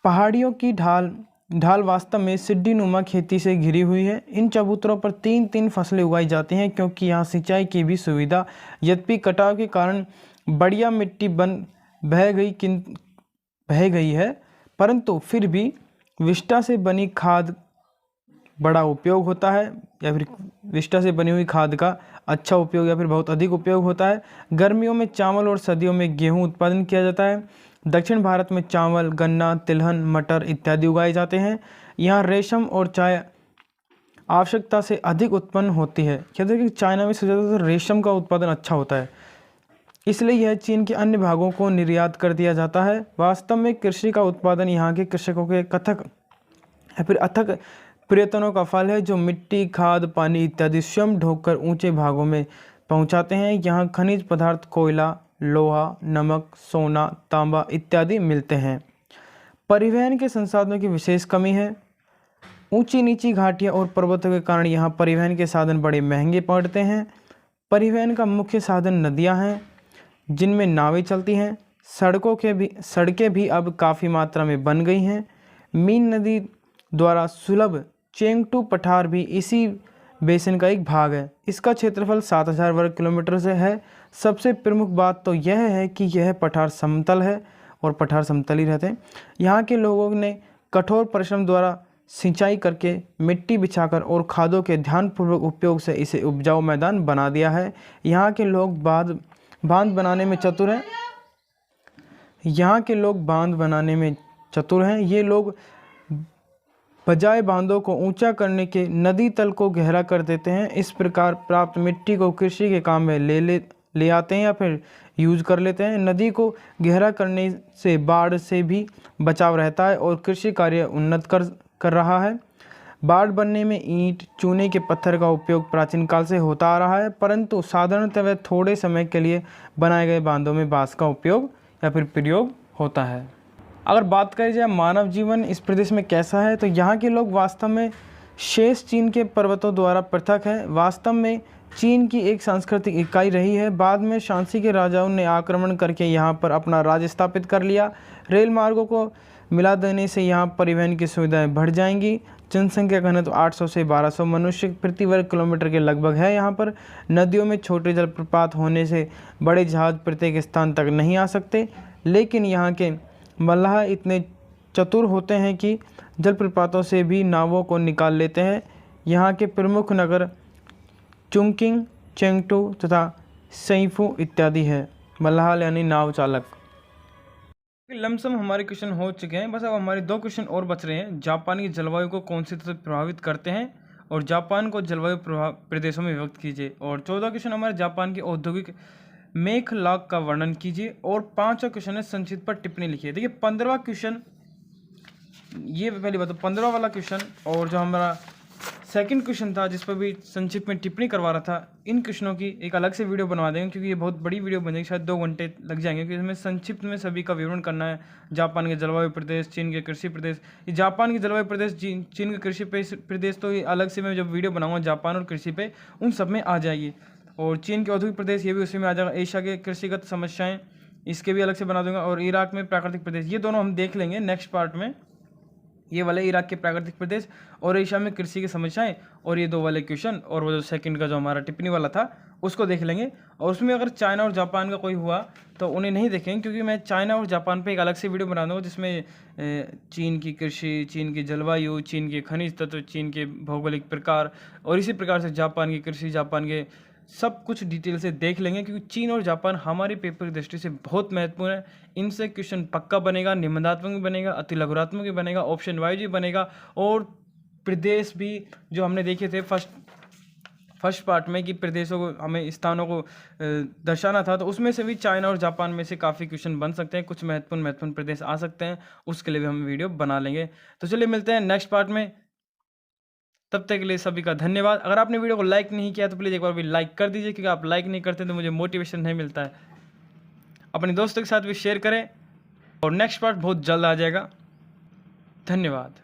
पहाड़ियों की ढाल वास्तव में सिड्डी नुमा खेती से घिरी हुई है। इन चबूतरों पर 3-3 फसलें उगाई जाती हैं क्योंकि यहाँ सिंचाई की भी सुविधा। यद्यपि कटाव के कारण बढ़िया मिट्टी बह गई है, परंतु फिर भी विष्टा से बनी खाद बड़ा उपयोग होता है, या फिर विष्टा से बनी हुई खाद का अच्छा उपयोग या फिर बहुत अधिक उपयोग होता है। गर्मियों में चावल और सर्दियों में गेहूं उत्पादन किया जाता है। दक्षिण भारत में चावल, गन्ना, तिलहन, मटर इत्यादि उगाए जाते हैं। यहाँ रेशम और चाय आवश्यकता से अधिक उत्पन्न होती है। कहते हैं कि चाइना में सबसे ज़्यादा रेशम का उत्पादन अच्छा होता है, इसलिए यह चीन के अन्य भागों को निर्यात कर दिया जाता है। वास्तव में कृषि का उत्पादन यहाँ के कृषकों के अथक प्रयत्नों का फल है, जो मिट्टी, खाद, पानी इत्यादि स्वयं ढोकर ऊंचे भागों में पहुँचाते हैं। यहाँ खनिज पदार्थ कोयला, लोहा, नमक, सोना, तांबा इत्यादि मिलते हैं। परिवहन के संसाधनों की विशेष कमी है। ऊंची नीची घाटियाँ और पर्वतों के कारण यहाँ परिवहन के साधन बड़े महंगे पड़ते हैं। परिवहन का मुख्य साधन नदियाँ हैं जिनमें नावें चलती हैं। सड़कें भी अब काफ़ी मात्रा में बन गई हैं। मीन नदी द्वारा सुलभ चेंगटू पठार भी इसी बेसिन का एक भाग है। इसका क्षेत्रफल 7000 वर्ग किलोमीटर से है। सबसे प्रमुख बात तो यह है कि यह पठार समतल है और पठार समतल ही रहते हैं। यहाँ के लोगों ने कठोर परिश्रम द्वारा सिंचाई करके, मिट्टी बिछाकर और खादों के ध्यानपूर्वक उपयोग से इसे उपजाऊ मैदान बना दिया है। यहाँ के लोग बांध बनाने में चतुर हैं। ये लोग बजाय बांधों को ऊंचा करने के नदी तल को गहरा कर देते हैं। इस प्रकार प्राप्त मिट्टी को कृषि के काम में ले आते हैं या फिर यूज कर लेते हैं। नदी को गहरा करने से बाढ़ से भी बचाव रहता है और कृषि कार्य उन्नत कर रहा है। बाढ़ बनने में ईंट, चूने के पत्थर का उपयोग प्राचीन काल से होता आ रहा है, परंतु साधारणतः वह थोड़े समय के लिए बनाए गए बांधों में बांस का उपयोग या फिर प्रयोग होता है। अगर बात करी जाए मानव जीवन इस प्रदेश में कैसा है, तो यहाँ के लोग वास्तव में शेष चीन के पर्वतों द्वारा पृथक है। वास्तव में चीन की एक सांस्कृतिक इकाई रही है। बाद में शांसी के राजाओं ने आक्रमण करके यहाँ पर अपना राज स्थापित कर लिया। रेल मार्गों को मिला देने से यहाँ परिवहन की सुविधाएं बढ़ जाएंगी। जनसंख्या घनत्व 800 से 1200 मनुष्य प्रति वर्ग किलोमीटर के लगभग है। यहाँ पर नदियों में छोटे जलप्रपात होने से बड़े जहाज प्रत्येक स्थान तक नहीं आ सकते, लेकिन यहाँ के मल्लाह इतने चतुर होते हैं कि जलप्रपातों से भी नावों को निकाल लेते हैं। यहाँ के प्रमुख नगर चुंगकिंग, चेंगटू तथा सईफू इत्यादि है। मल्लाह यानी नाव चालक। लमसम हमारे क्वेश्चन हो चुके हैं, बस अब हमारे 2 क्वेश्चन और बच रहे हैं। जापान की जलवायु को कौन से तत्व प्रभावित करते हैं और जापान को जलवायु प्रदेशों में विभक्त कीजिए। और 14 क्वेश्चन हमारे जापान के औद्योगिक मेख लाग का वर्णन कीजिए। और 5वां क्वेश्चन है संचित पर टिप्पणी लिखिए। देखिए 15वां क्वेश्चन, ये पहली बात तो 15 वाला क्वेश्चन और जो हमारा सेकंड क्वेश्चन था जिस पर भी संक्षिप्त में टिप्पणी करवा रहा था, इन क्वेश्चनों की एक अलग से वीडियो बनवा देंगे क्योंकि ये बहुत बड़ी वीडियो बन जाएगी, शायद 2 घंटे लग जाएंगे क्योंकि इसमें संक्षिप्त में सभी का विवरण करना है। जापान के जलवायु प्रदेश, चीन के कृषि प्रदेश, ये जापान के जलवायु प्रदेश, चीन के कृषि प्रदेश, तो ये अलग से मैं जब वीडियो बनाऊंगा जापान और कृषि पे उन सब में आ जाएगी। और चीन के औद्योगिक प्रदेश ये भी उसी में आ जाएगा। एशिया के कृषिगत समस्याएँ इसके भी अलग से बना दूंगा। और इराक में प्राकृतिक प्रदेश, ये दोनों हम देख लेंगे नेक्स्ट पार्ट में। ये वाले इराक के प्राकृतिक प्रदेश और एशिया में कृषि की समस्याएं और ये 2 वाले क्वेश्चन और वो जो सेकंड का जो हमारा टिप्पणी वाला था उसको देख लेंगे। और उसमें अगर चाइना और जापान का कोई हुआ तो उन्हें नहीं देखेंगे क्योंकि मैं चाइना और जापान पे एक अलग से वीडियो बना दूँगा जिसमें चीन की कृषि, चीन की जलवायु, चीन के खनिज तत्व, चीन के भौगोलिक प्रकार और इसी प्रकार से जापान की कृषि, जापान के सब कुछ डिटेल से देख लेंगे क्योंकि चीन और जापान हमारे पेपर की दृष्टि से बहुत महत्वपूर्ण है। इनसे क्वेश्चन पक्का बनेगा, निबंधात्मक भी बनेगा, अति लघुरात्मक भी बनेगा, ऑप्शन वाइज भी बनेगा। और प्रदेश भी जो हमने देखे थे फर्स्ट पार्ट में कि प्रदेशों को हमें स्थानों को दर्शाना था, तो उसमें से भी चाइना और जापान में से काफ़ी क्वेश्चन बन सकते हैं। कुछ महत्वपूर्ण प्रदेश आ सकते हैं, उसके लिए भी हम वीडियो बना लेंगे। तो चलिए मिलते हैं नेक्स्ट पार्ट में, तब तक के लिए सभी का धन्यवाद। अगर आपने वीडियो को लाइक नहीं किया तो प्लीज़ एक बार भी लाइक कर दीजिए क्योंकि आप लाइक नहीं करते तो मुझे मोटिवेशन नहीं मिलता है। अपने दोस्तों के साथ भी शेयर करें और नेक्स्ट पार्ट बहुत जल्द आ जाएगा। धन्यवाद।